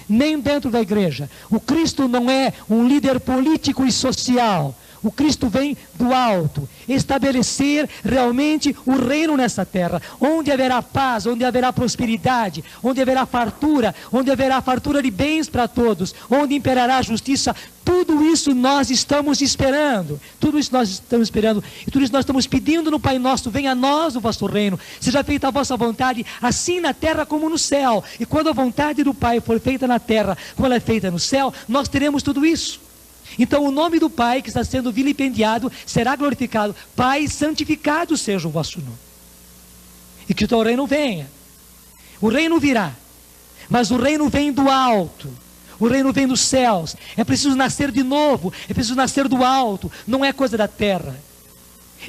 nem dentro da igreja. O Cristo não é um líder político e social. O Cristo vem do alto, estabelecer realmente o reino nessa terra, onde haverá paz, onde haverá prosperidade, onde haverá fartura de bens para todos, onde imperará a justiça. Tudo isso nós estamos esperando, e tudo isso nós estamos pedindo no Pai Nosso: venha a nós o vosso reino, seja feita a vossa vontade, assim na terra como no céu. E quando a vontade do Pai for feita na terra, como ela é feita no céu, nós teremos tudo isso. Então o nome do Pai que está sendo vilipendiado será glorificado. Pai, santificado seja o vosso nome. E que o teu reino venha. O reino virá, mas o reino vem do alto. O reino vem dos céus. É preciso nascer de novo, é preciso nascer do alto. Não é coisa da terra.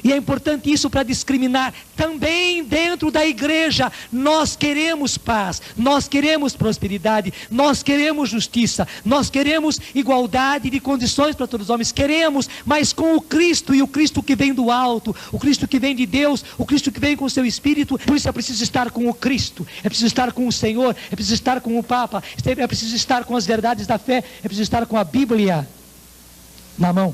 E é importante isso para discriminar. Também dentro da igreja nós queremos paz, nós queremos prosperidade, nós queremos justiça, nós queremos igualdade de condições para todos os homens. Queremos, mas com o Cristo, e o Cristo que vem do alto, o Cristo que vem de Deus, o Cristo que vem com o seu Espírito. Por isso é preciso estar com o Cristo, é preciso estar com o Senhor, é preciso estar com o Papa, é preciso estar com as verdades da fé, é preciso estar com a Bíblia na mão.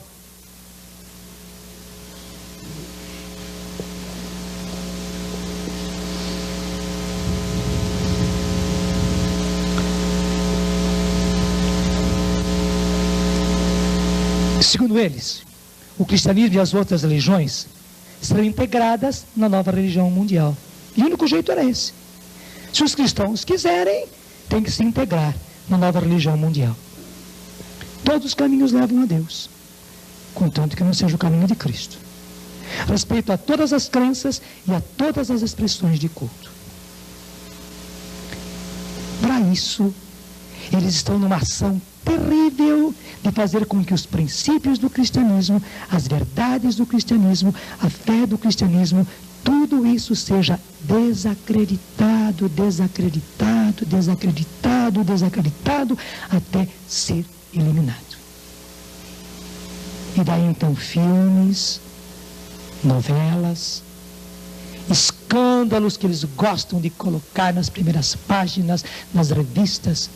Segundo eles, o cristianismo e as outras religiões serão integradas na nova religião mundial. E o único jeito era esse. Se os cristãos quiserem, tem que se integrar na nova religião mundial. Todos os caminhos levam a Deus, contanto que não seja o caminho de Cristo. Respeito a todas as crenças e a todas as expressões de culto. Para isso, eles estão numa ação terrível de fazer com que os princípios do cristianismo, as verdades do cristianismo, a fé do cristianismo, tudo isso seja desacreditado, desacreditado, desacreditado, desacreditado, até ser eliminado. E daí então filmes, novelas, escândalos que eles gostam de colocar nas primeiras páginas, nas revistas.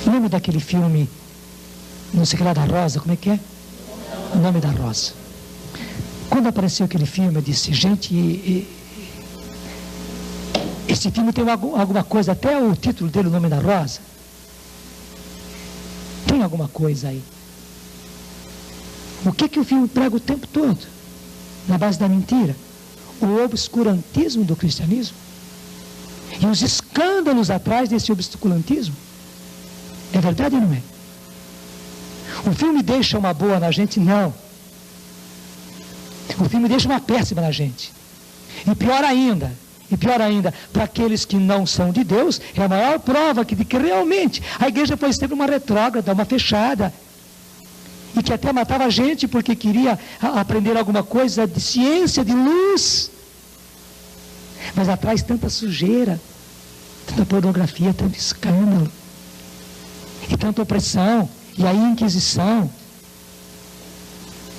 Lembra daquele filme, não sei o que lá, da Rosa, como é que é? O Nome da Rosa. Quando apareceu aquele filme, eu disse: gente, esse filme tem alguma coisa, até o título dele, O Nome da Rosa, tem alguma coisa aí. O que o filme prega o tempo todo? Na base da mentira, o obscurantismo do cristianismo e os escândalos atrás desse obscurantismo. É verdade ou não é? O filme deixa uma boa na gente? Não. O filme deixa uma péssima na gente. E pior ainda, para aqueles que não são de Deus, é a maior prova de que realmente a igreja foi sempre uma retrógrada, uma fechada. E que até matava a gente porque queria aprender alguma coisa de ciência, de luz. Mas atrás tanta sujeira, tanta pornografia, tanto escândalo. E tanta opressão, e a inquisição.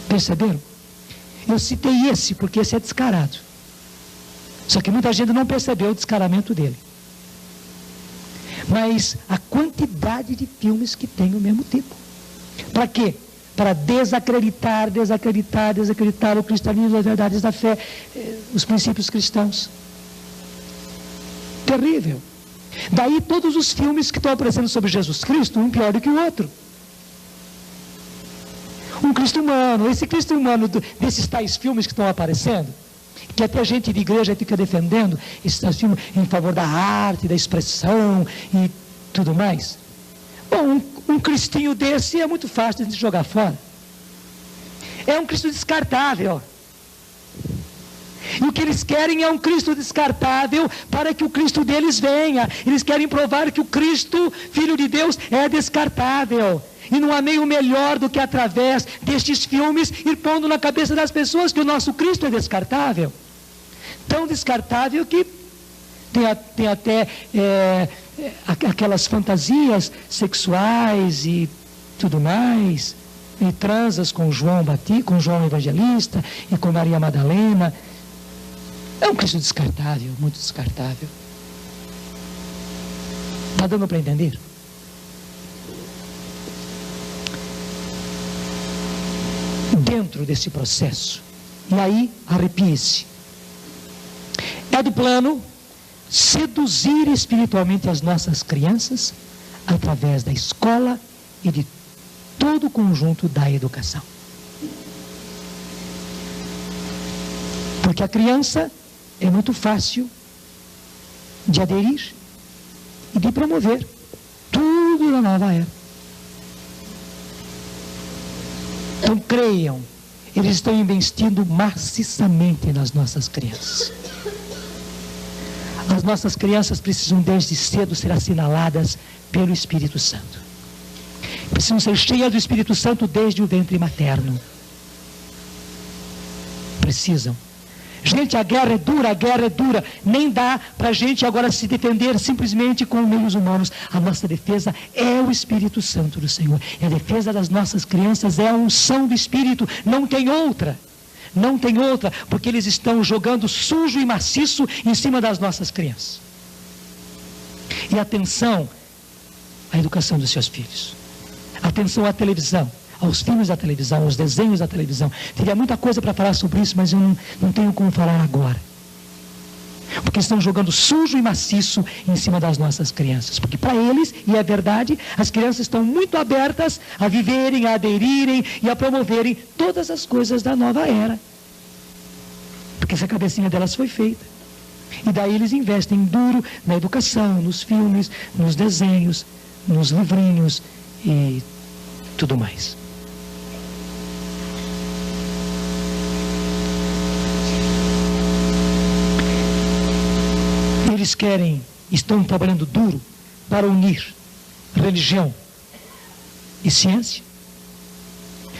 Perceberam? Eu citei esse, porque esse é descarado. Só que muita gente não percebeu o descaramento dele. Mas a quantidade de filmes que tem o mesmo tipo. Para quê? Para desacreditar o cristianismo, as verdades da fé, os princípios cristãos. Terrível. Daí todos os filmes que estão aparecendo sobre Jesus Cristo, um pior do que o outro. Um Cristo humano, esse Cristo humano desses tais filmes que estão aparecendo, que até gente de igreja fica defendendo esses tais filmes em favor da arte, da expressão e tudo mais. Bom, um cristinho desse é muito fácil de jogar fora. É um Cristo descartável. E o que eles querem é um Cristo descartável para que o Cristo deles venha. Eles querem provar que o Cristo, Filho de Deus, é descartável. E não há meio melhor do que através destes filmes ir pondo na cabeça das pessoas que o nosso Cristo é descartável. Tão descartável que tem até aquelas fantasias sexuais e tudo mais. E transas com João Evangelista e com Maria Madalena. É um Cristo descartável, muito descartável. Está dando para entender? Dentro desse processo, e aí arrepie-se, é do plano seduzir espiritualmente as nossas crianças através da escola e de todo o conjunto da educação. Porque a criança é muito fácil de aderir e de promover tudo na nova era. Então creiam, eles estão investindo maciçamente nas nossas crianças. As nossas crianças precisam desde cedo ser assinaladas pelo Espírito Santo. Precisam ser cheias do Espírito Santo desde o ventre materno. Precisam. Gente, a guerra é dura. Nem dá para a gente agora se defender simplesmente com meios humanos. A nossa defesa é o Espírito Santo do Senhor. E a defesa das nossas crianças é a unção do Espírito. Não tem outra. Não tem outra, porque eles estão jogando sujo e maciço em cima das nossas crianças. E atenção à educação dos seus filhos. Atenção à televisão, aos filmes da televisão, aos desenhos da televisão. Teria muita coisa para falar sobre isso, mas eu não tenho como falar agora. Porque estão jogando sujo e maciço em cima das nossas crianças. Porque para eles, e é verdade, as crianças estão muito abertas a viverem, a aderirem e a promoverem todas as coisas da nova era. Porque essa cabecinha delas foi feita. E daí eles investem duro na educação, nos filmes, nos desenhos, nos livrinhos e tudo mais. Eles estão trabalhando duro para unir religião e ciência.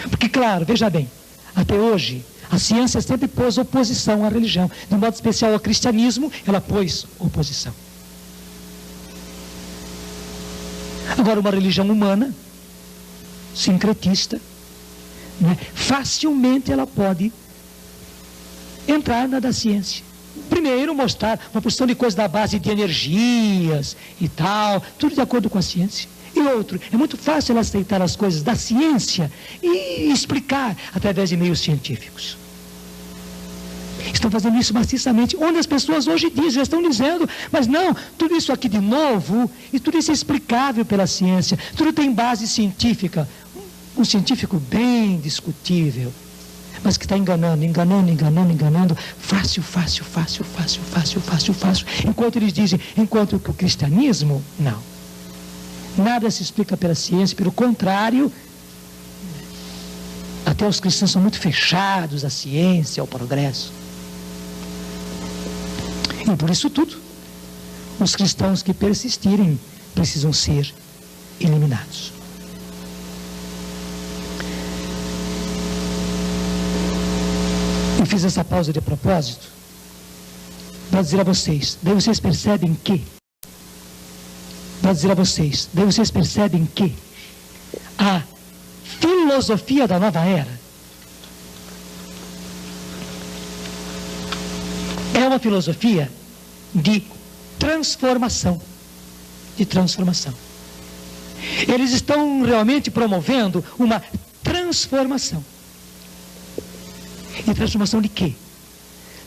Porque, claro, veja bem, até hoje, a ciência sempre pôs oposição à religião. De modo especial ao cristianismo, ela pôs oposição. Agora, uma religião humana, sincretista, né, facilmente ela pode entrar na da ciência. Primeiro, mostrar uma porção de coisas da base de energias e tal, tudo de acordo com a ciência. E outro, é muito fácil ela aceitar as coisas da ciência e explicar através de meios científicos. Estão fazendo isso maciçamente, onde as pessoas hoje dizem, já estão dizendo, mas não, tudo isso aqui de novo, e tudo isso é explicável pela ciência, tudo tem base científica, um científico bem discutível, mas que está enganando, fácil, enquanto eles dizem, enquanto que o cristianismo, não. Nada se explica pela ciência, pelo contrário, até os cristãos são muito fechados à ciência, ao progresso. E por isso tudo, os cristãos que persistirem precisam ser eliminados. Eu fiz essa pausa de propósito para dizer a vocês, daí vocês percebem que a filosofia da nova era é uma filosofia de transformação. Eles estão realmente promovendo uma transformação. E transformação de quê?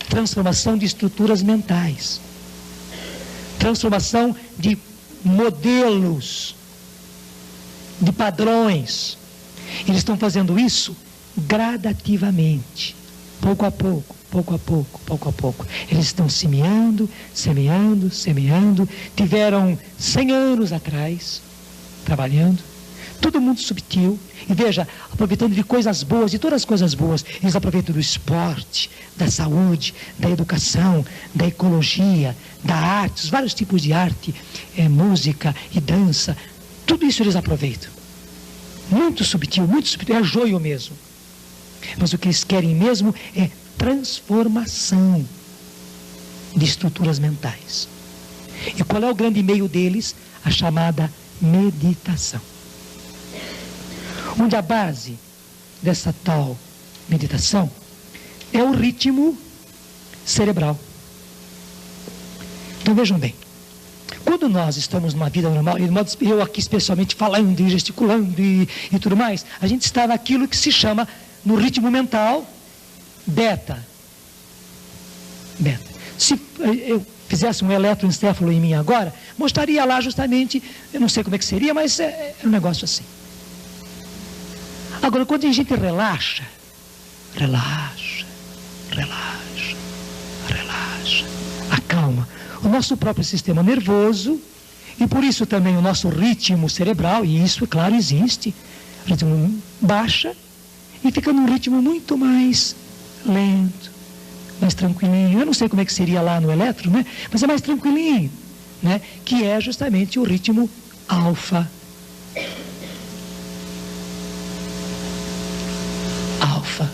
Transformação de estruturas mentais. Transformação de modelos, de padrões. Eles estão fazendo isso gradativamente, pouco a pouco. Eles estão semeando. Tiveram 100 anos atrás, trabalhando, tudo muito subtil. E veja, aproveitando de coisas boas, de todas as coisas boas, eles aproveitam do esporte, da saúde, da educação, da ecologia, da arte, os vários tipos de arte, música e dança, tudo isso eles aproveitam. Muito subtil, é joio mesmo. Mas o que eles querem mesmo é transformação de estruturas mentais. E qual é o grande meio deles? A chamada meditação. Onde a base dessa tal meditação é o ritmo cerebral. Então vejam bem, Quando nós estamos numa vida normal, e eu aqui especialmente falando e gesticulando e tudo mais, a gente está naquilo que se chama, no ritmo mental, beta. Se eu fizesse um eletroencefalo em mim agora, mostraria lá justamente, eu não sei como é que seria, mas é um negócio assim. Agora, quando a gente relaxa, acalma o nosso próprio sistema nervoso, e por isso também o nosso ritmo cerebral, e isso, é claro, existe, o ritmo baixa, e fica num ritmo muito mais lento, mais tranquilinho. Eu não sei como é que seria lá no eletro, né? Mas é mais tranquilinho, né? Que é justamente o ritmo alfa. Alfa,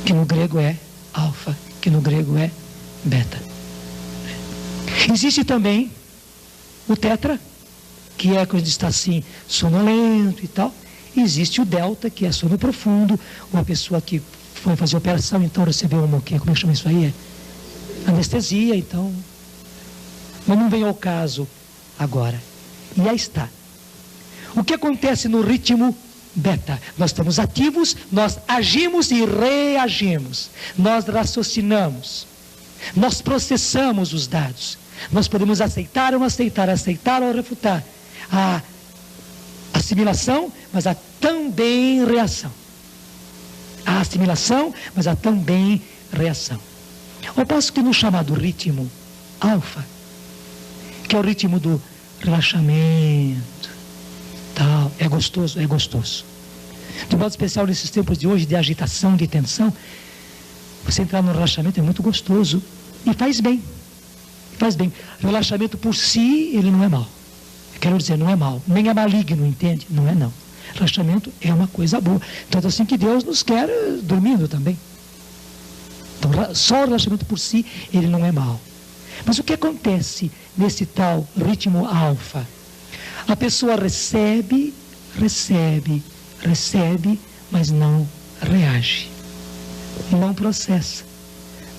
que no grego é alfa, que no grego é beta. Existe também o tetra, que é quando está assim, sonolento e tal. E existe o delta, que é sono profundo, ou a pessoa que foi fazer operação, então recebeu uma, como é que chama isso aí? Anestesia, então. Mas não vem ao caso agora. E aí está. O que acontece no ritmo beta? Nós estamos ativos, nós agimos e reagimos. Nós raciocinamos. Nós processamos os dados. Nós podemos aceitar ou não aceitar, aceitar ou refutar. A assimilação, mas há também reação. Há assimilação, mas há também reação. Ao passo que no chamado ritmo alfa, que é o ritmo do relaxamento, tal, é gostoso, é gostoso. De modo especial nesses tempos de hoje, de agitação, de tensão, você entrar no relaxamento é muito gostoso e faz bem. Faz bem. Relaxamento por si, ele não é mau. Eu quero dizer, não é mau. Nem é maligno, entende? Não é não. Relaxamento é uma coisa boa. Tanto assim que Deus nos quer dormindo também. Então, só o relaxamento por si, ele não é mau. Mas o que acontece nesse tal ritmo alfa? A pessoa recebe, mas não reage. Não processa.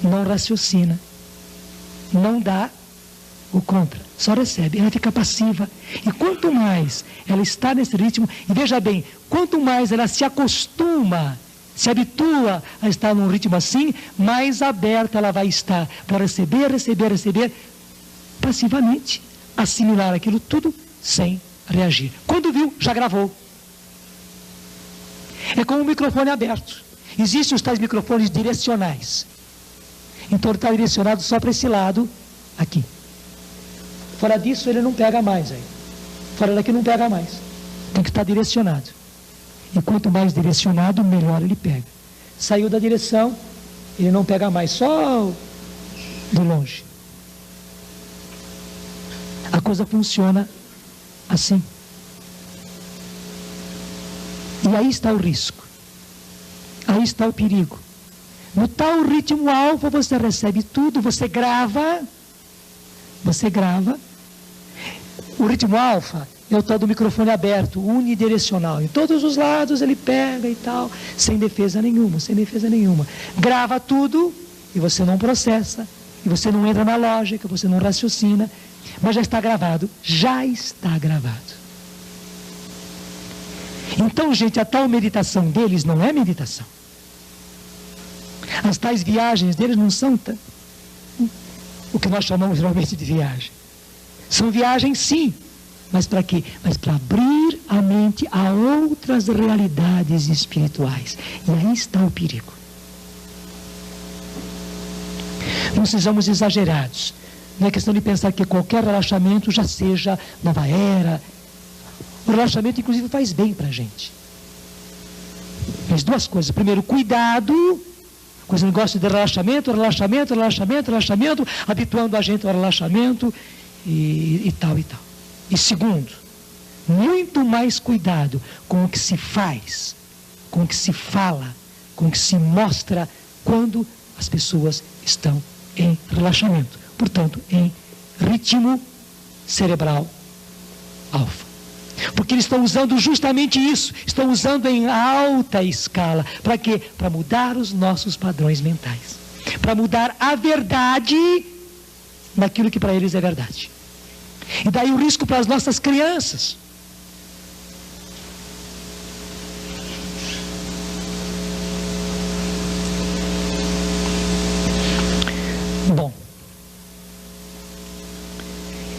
Não raciocina. Não dá o contra, só recebe, ela fica passiva. E quanto mais ela está nesse ritmo, e veja bem, quanto mais ela se acostuma, se habitua a estar num ritmo assim, mais aberta ela vai estar para receber, passivamente, assimilar aquilo tudo sem reagir. Quando viu, já gravou. É como um microfone aberto. Existem os tais microfones direcionais. Então ele está direcionado só para esse lado aqui. Fora disso ele não pega mais aí. Fora daqui não pega mais. Tem que estar direcionado. E quanto mais direcionado, melhor ele pega. Saiu da direção, ele não pega mais, só de longe. A coisa funciona assim. E aí está o risco. Aí está o perigo. No tal ritmo alfa, você recebe tudo, você grava. O ritmo alfa é o tal do microfone aberto, unidirecional. Em todos os lados ele pega e tal, sem defesa nenhuma. Grava tudo e você não processa, e você não entra na lógica, você não raciocina, mas já está gravado. Então, gente, a tal meditação deles não é meditação. As tais viagens deles não são o que nós chamamos geralmente de viagem. São viagens, sim, mas para quê? Mas para abrir a mente a outras realidades espirituais. E aí está o perigo. Não sejamos exagerados. Não é questão de pensar que qualquer relaxamento já seja nova era. O relaxamento, inclusive, faz bem para a gente. Mas duas coisas. Primeiro, cuidado com esse negócio de relaxamento, habituando a gente ao relaxamento e tal. E segundo, muito mais cuidado com o que se faz, com o que se fala, com o que se mostra quando as pessoas estão em relaxamento. Portanto, em ritmo cerebral alfa. Porque eles estão usando justamente isso, estão usando em alta escala. Para quê? Para mudar os nossos padrões mentais. Para mudar a verdade naquilo que para eles é verdade. E daí o risco para as nossas crianças. Bom,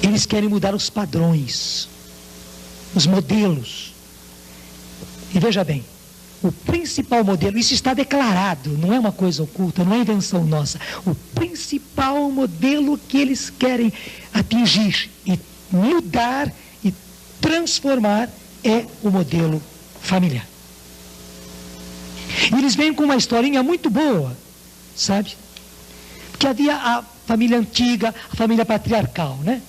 eles querem mudar os padrões, os modelos. E veja bem, o principal modelo, isso está declarado, não é uma coisa oculta, não é invenção nossa. O principal modelo que eles querem atingir e mudar e transformar é o modelo familiar. E eles vêm com uma historinha muito boa, sabe? Porque havia a família antiga, a família patriarcal, né?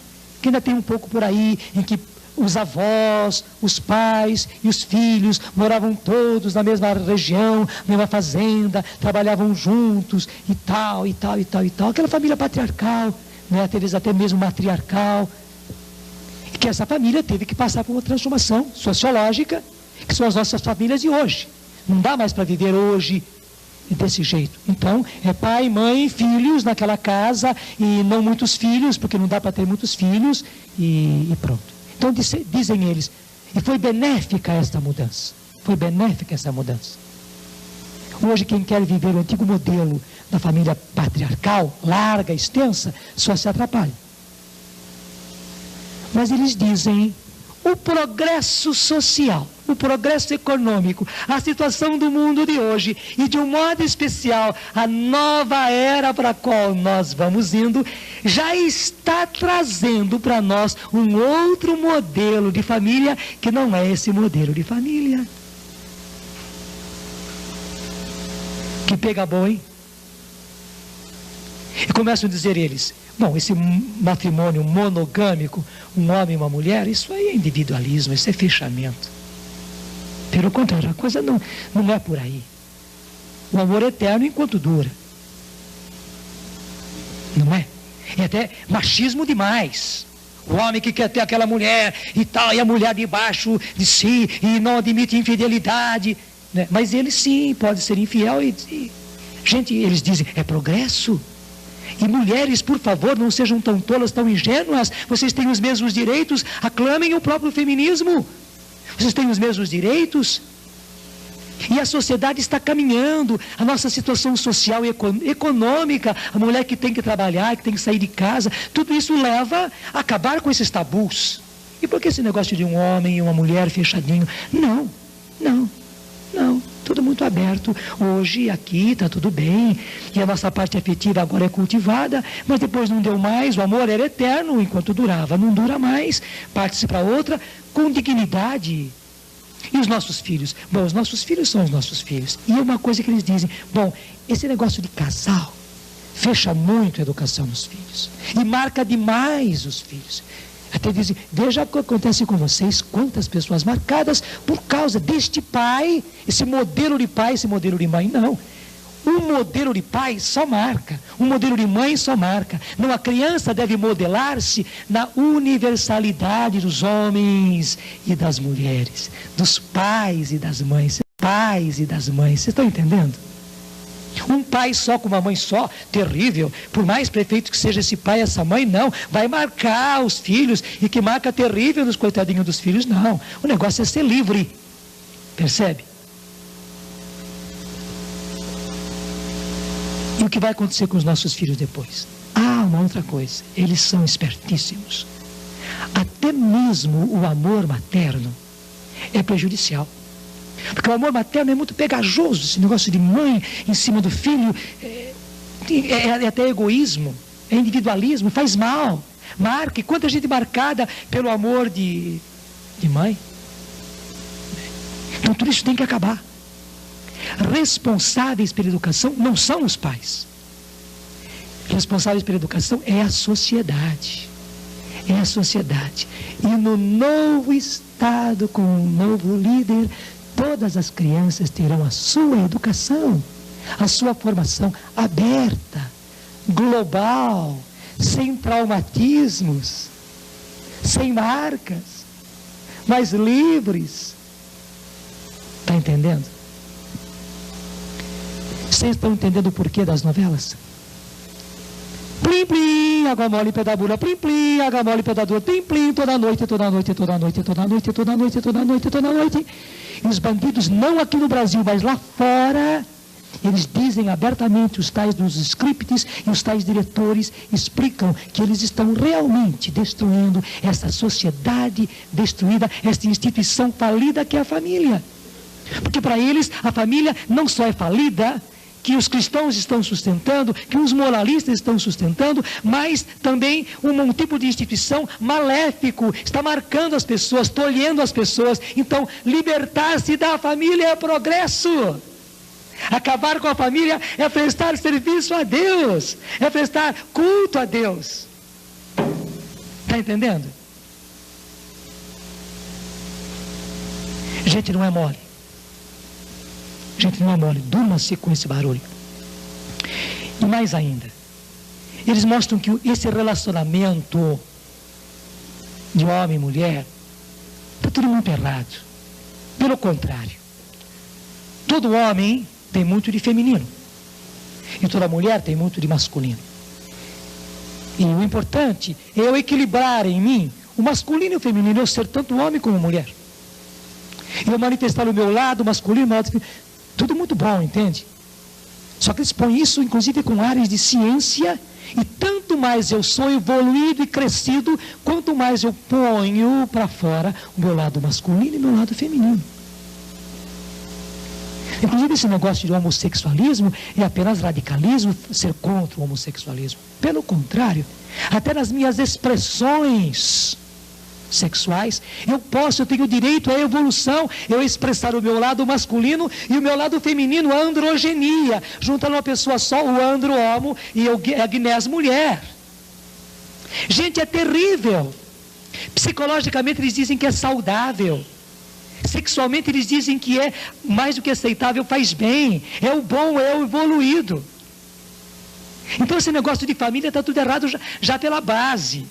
Que ainda tem um pouco por aí, em que os avós, os pais e os filhos moravam todos na mesma região, na mesma fazenda, trabalhavam juntos e tal, e tal, e tal, e tal. Aquela família patriarcal, né? Até mesmo matriarcal. E que essa família teve que passar por uma transformação sociológica, que são as nossas famílias de hoje. Não dá mais para viver hoje desse jeito. Então, é pai, mãe, filhos naquela casa, e não muitos filhos, porque não dá para ter muitos filhos, e pronto. Então, dizem eles, e foi benéfica esta mudança. Foi benéfica essa mudança. Hoje, quem quer viver o antigo modelo da família patriarcal, larga, extensa, só se atrapalha. Mas eles dizem, o progresso social, o progresso econômico, a situação do mundo de hoje, e de um modo especial, a nova era para a qual nós vamos indo, já está trazendo para nós um outro modelo de família, que não é esse modelo de família. Que pega boi. E começam a dizer eles, bom, esse matrimônio monogâmico, um homem e uma mulher, isso aí é individualismo, isso é fechamento. Pelo contrário, a coisa não é por aí. O amor é eterno enquanto dura. Não é? É até machismo demais. O homem que quer ter aquela mulher e tal, e a mulher debaixo de si, e não admite infidelidade. Né? Mas ele sim pode ser infiel gente, eles dizem, é progresso. E mulheres, por favor, não sejam tão tolas, tão ingênuas. Vocês têm os mesmos direitos, aclamem o próprio feminismo. Vocês têm os mesmos direitos. E a sociedade está caminhando, a nossa situação social e econômica, a mulher que tem que trabalhar, que tem que sair de casa, tudo isso leva a acabar com esses tabus. E por que esse negócio de um homem e uma mulher fechadinho? Não. Tudo muito aberto. Hoje, aqui, está tudo bem. E a nossa parte afetiva agora é cultivada, mas depois não deu mais. O amor era eterno enquanto durava. Não dura mais. Parte-se para outra com dignidade. E os nossos filhos? Bom, os nossos filhos são os nossos filhos. E é uma coisa que eles dizem, bom, esse negócio de casal fecha muito a educação dos filhos. E marca demais os filhos. Até dizem, veja o que acontece com vocês, quantas pessoas marcadas por causa deste pai, esse modelo de pai, esse modelo de mãe. Não, um modelo de pai só marca, um modelo de mãe só marca. Não, a criança deve modelar-se na universalidade dos homens e das mulheres, dos pais e das mães. Pais e das mães, vocês estão entendendo? Um pai só com uma mãe só, terrível. Por mais perfeito que seja esse pai, essa mãe, não. Vai marcar os filhos. E que marca terrível nos coitadinhos dos filhos, não. O negócio é ser livre. Percebe? E o que vai acontecer com os nossos filhos depois? Ah, uma outra coisa. Eles são espertíssimos. Até mesmo o amor materno é prejudicial. Porque o amor materno é muito pegajoso, esse negócio de mãe em cima do filho, é até egoísmo, é individualismo, faz mal, marca. E quanta gente marcada pelo amor de mãe. Então tudo isso tem que acabar. Responsáveis pela educação não são os pais. Responsáveis pela educação é a sociedade. É a sociedade. E no novo Estado, com um novo líder, todas as crianças terão a sua educação, a sua formação aberta, global, sem traumatismos, sem marcas, mas livres. Está entendendo? Vocês estão entendendo o porquê das novelas? Plim, plim! plim, água mole, pé da bula, plim, plim, água mole, pé da dura, plim, plim, toda noite, toda noite, toda noite, toda noite, toda noite, toda noite, toda noite. E os bandidos, não aqui no Brasil, mas lá fora, eles dizem abertamente, os tais dos scripts e os tais diretores explicam que eles estão realmente destruindo essa sociedade destruída, essa instituição falida que é a família. Porque para eles a família não só é falida, que os cristãos estão sustentando, que os moralistas estão sustentando, mas também um tipo de instituição maléfico, está marcando as pessoas, tolhendo as pessoas. Então, libertar-se da família é progresso. Acabar com a família é prestar serviço a Deus, é prestar culto a Deus. Está entendendo? Gente, não é mole. Gente, não é mole. Durma-se com esse barulho. E mais ainda, eles mostram que esse relacionamento de homem e mulher está tudo muito errado. Pelo contrário, todo homem tem muito de feminino e toda mulher tem muito de masculino. E o importante é eu equilibrar em mim o masculino e o feminino, eu ser tanto homem como mulher. Eu manifestar o meu lado masculino, o meu lado feminino. Tudo muito bom, entende? Só que eles põem isso, inclusive, com áreas de ciência. E tanto mais eu sou evoluído e crescido, quanto mais eu ponho para fora o meu lado masculino e o meu lado feminino. Inclusive, esse negócio de homossexualismo é apenas radicalismo, ser contra o homossexualismo. Pelo contrário, até nas minhas expressões sexuais, eu tenho direito à evolução, eu expressar o meu lado masculino e o meu lado feminino, a androgenia, juntando uma pessoa só, o andro homo e a gnés mulher. Gente, é terrível. Psicologicamente eles dizem que é saudável, sexualmente eles dizem que é mais do que aceitável, faz bem, é o bom, é o evoluído. Então esse negócio de família está tudo errado já pela base.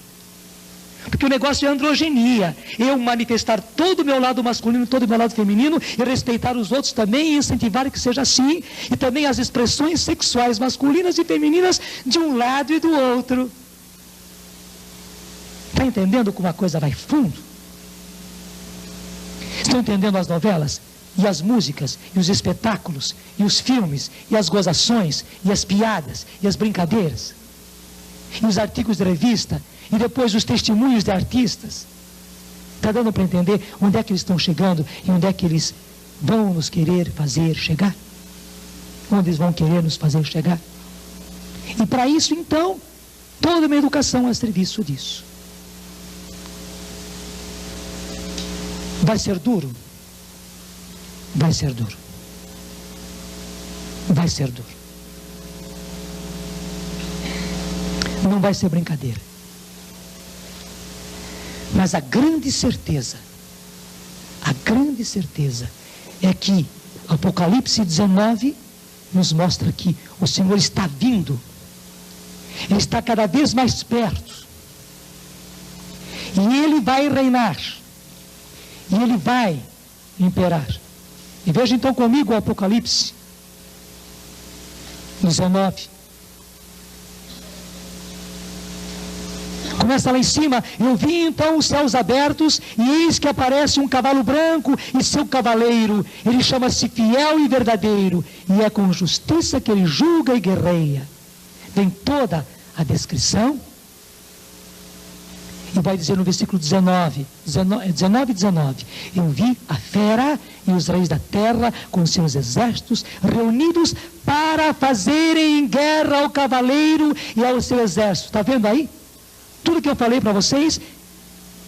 Porque o negócio é androgenia. Eu manifestar todo o meu lado masculino, todo o meu lado feminino, e respeitar os outros também, e incentivar que seja assim. E também as expressões sexuais masculinas e femininas de um lado e do outro. Está entendendo como a coisa vai fundo? Estão entendendo as novelas? E as músicas, e os espetáculos, e os filmes, e as gozações, e as piadas, e as brincadeiras, e os artigos de revista, e depois os testemunhos de artistas. Está dando para entender onde é que eles estão chegando e onde é que eles vão nos querer fazer chegar? Onde eles vão querer nos fazer chegar? E para isso, então, toda uma educação a serviço disso. Vai ser duro? Vai ser duro. Vai ser duro. Não vai ser brincadeira. Mas a grande certeza é que Apocalipse 19 nos mostra que o Senhor está vindo. Ele está cada vez mais perto. E Ele vai reinar. E Ele vai imperar. E veja então comigo o Apocalipse 19. Começa lá em cima. Eu vi então os céus abertos, e eis que aparece um cavalo branco, e seu cavaleiro, ele chama-se Fiel e Verdadeiro, e é com justiça que ele julga e guerreia. Vem toda a descrição, e vai dizer no versículo 19, eu vi a fera e os reis da terra com seus exércitos reunidos para fazerem guerra ao cavaleiro e ao seu exército. Está vendo aí? Tudo que eu falei para vocês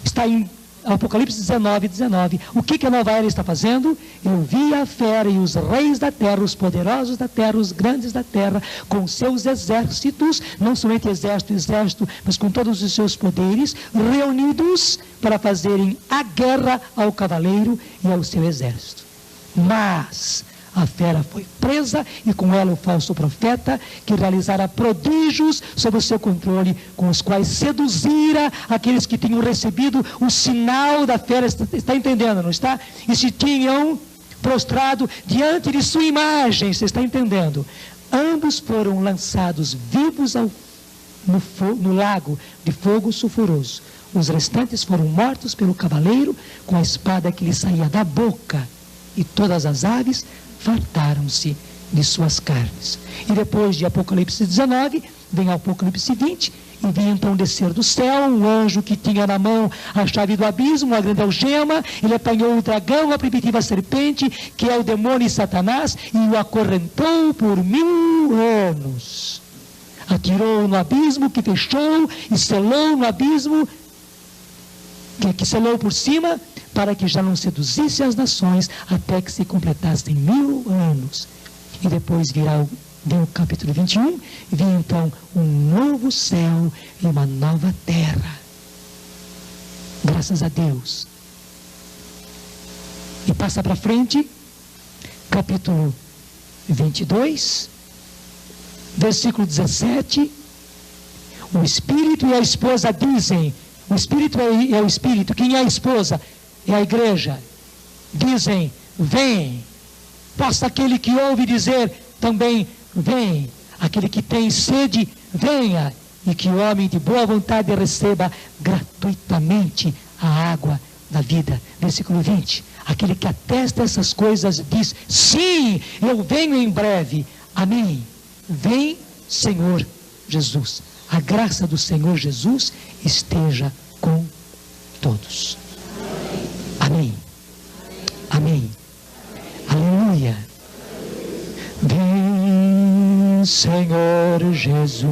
está em Apocalipse 19. O que a nova era está fazendo? Eu vi a fera e os reis da terra, os poderosos da terra, os grandes da terra, com seus exércitos, não somente exército, mas com todos os seus poderes, reunidos para fazerem a guerra ao cavaleiro e ao seu exército. Mas a fera foi presa, e com ela o falso profeta, que realizara prodígios sob o seu controle, com os quais seduzira aqueles que tinham recebido o sinal da fera. Está entendendo, não está? E se tinham prostrado diante de sua imagem. Você está entendendo? Ambos foram lançados vivos ao no lago de fogo sulfuroso. Os restantes foram mortos pelo cavaleiro com a espada que lhe saía da boca, e todas as aves fartaram-se de suas carnes. E depois de Apocalipse 19, vem Apocalipse 20, e vi então descer do céu um anjo que tinha na mão a chave do abismo, uma grande algema. Ele apanhou o dragão, a primitiva serpente, que é o demônio e Satanás, e o acorrentou por 1000 anos. Atirou-o no abismo, que fechou, e selou no abismo, que selou por cima, para que já não seduzisse as nações, até que se completassem 1000 anos. E depois vem o capítulo 21, e vem então um novo céu e uma nova terra. Graças a Deus. E passa para frente, capítulo 22, versículo 17. O Espírito e a esposa dizem, o Espírito é o Espírito, quem é a esposa? É a igreja. Dizem, vem. Possa aquele que ouve dizer também, vem. Aquele que tem sede, venha. E que o homem de boa vontade receba gratuitamente a água da vida. Versículo 20. Aquele que atesta essas coisas diz, sim, eu venho em breve. Amém. Vem, Senhor Jesus. A graça do Senhor Jesus esteja com todos. Amém. Amém. Aleluia. Vem, Senhor Jesus.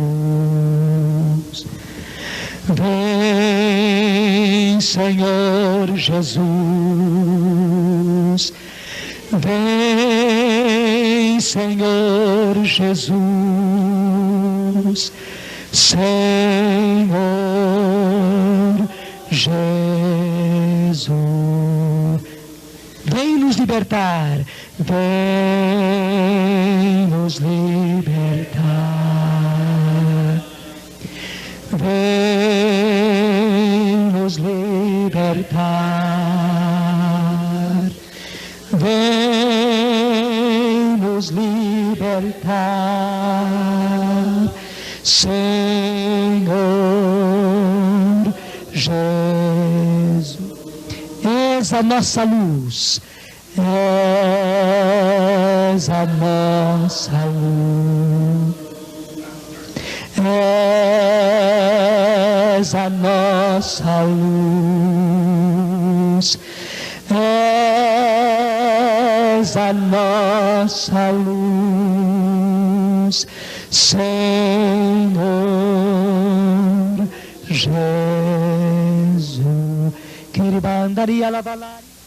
Vem, Senhor Jesus. Vem, Senhor Jesus. Senhor Jesus, vem nos libertar, vem nos libertar, vem nos libertar, vem nos libertar, Senhor Jesus. És a nossa luz, és a nossa luz, és a nossa luz, és a nossa luz, Senhor Jesus. Que ribandaria la valare.